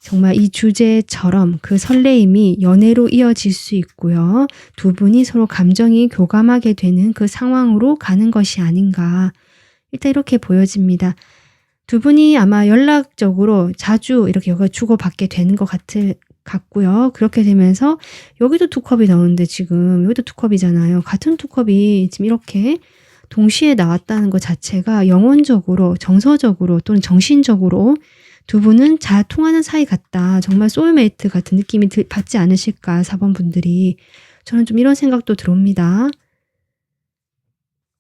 정말 이 주제처럼 그 설레임이 연애로 이어질 수 있고요. 두 분이 서로 감정이 교감하게 되는 그 상황으로 가는 것이 아닌가. 일단 이렇게 보여집니다. 두 분이 아마 연락적으로 자주 이렇게 주고받게 되는 것 같고요. 그렇게 되면서 여기도 두 컵이 나오는데 지금 여기도 두 컵이잖아요. 같은 두 컵이 지금 이렇게 동시에 나왔다는 것 자체가 영혼적으로, 정서적으로 또는 정신적으로 두 분은 잘 통하는 사이 같다. 정말 소울메이트 같은 느낌이 받지 않으실까 4번 분들이. 저는 좀 이런 생각도 들어옵니다.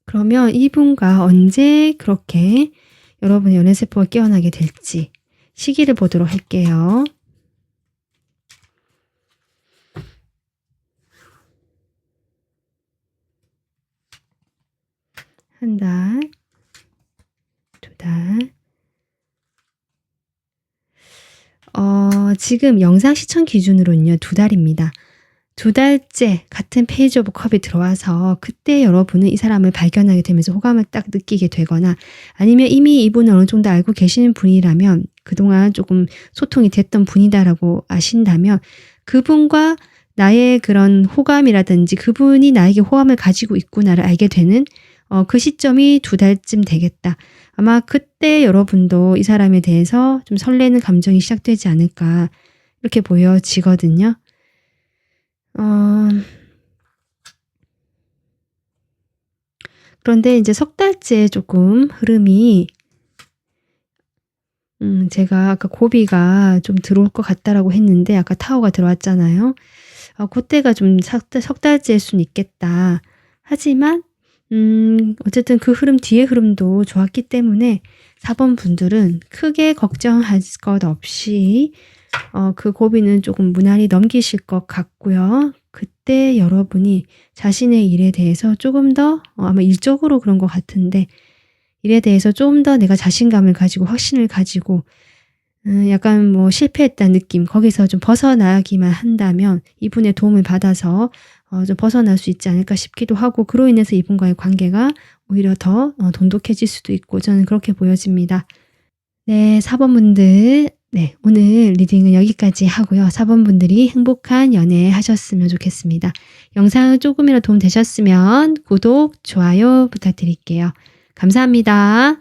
그러면 이분과 언제 그렇게 여러분의 연애세포가 깨어나게 될지 시기를 보도록 할게요. 한 달, 두 달. 지금 영상 시청 기준으로는요, 2달입니다. 2달째 같은 페이지 오브 컵이 들어와서 그때 여러분은 이 사람을 발견하게 되면서 호감을 딱 느끼게 되거나 아니면 이미 이분을 어느 정도 알고 계시는 분이라면 그동안 조금 소통이 됐던 분이다라고 아신다면 그분과 나의 그런 호감이라든지 그분이 나에게 호감을 가지고 있구나를 알게 되는 그 시점이 2달쯤 되겠다. 아마 그때 여러분도 이 사람에 대해서 좀 설레는 감정이 시작되지 않을까 이렇게 보여지거든요. 그런데 이제 석 달째 조금 흐름이 제가 아까 고비가 좀 들어올 것 같다라고 했는데 아까 타워가 들어왔잖아요. 그때가 좀 석 달째일 수는 있겠다. 하지만 어쨌든 그 흐름 뒤의 흐름도 좋았기 때문에 4번 분들은 크게 걱정할 것 없이 그 고비는 조금 무난히 넘기실 것 같고요. 그때 여러분이 자신의 일에 대해서 조금 더 아마 일적으로 그런 것 같은데 일에 대해서 좀 더 내가 자신감을 가지고 확신을 가지고 약간 뭐 실패했다는 느낌 거기서 좀 벗어나기만 한다면 이분의 도움을 받아서 좀 벗어날 수 있지 않을까 싶기도 하고 그로 인해서 이분과의 관계가 오히려 더 돈독해질 수도 있고 저는 그렇게 보여집니다. 네, 4번 분들 네, 오늘 리딩은 여기까지 하고요. 4번 분들이 행복한 연애 하셨으면 좋겠습니다. 영상 조금이라도 도움 되셨으면 구독, 좋아요 부탁드릴게요. 감사합니다.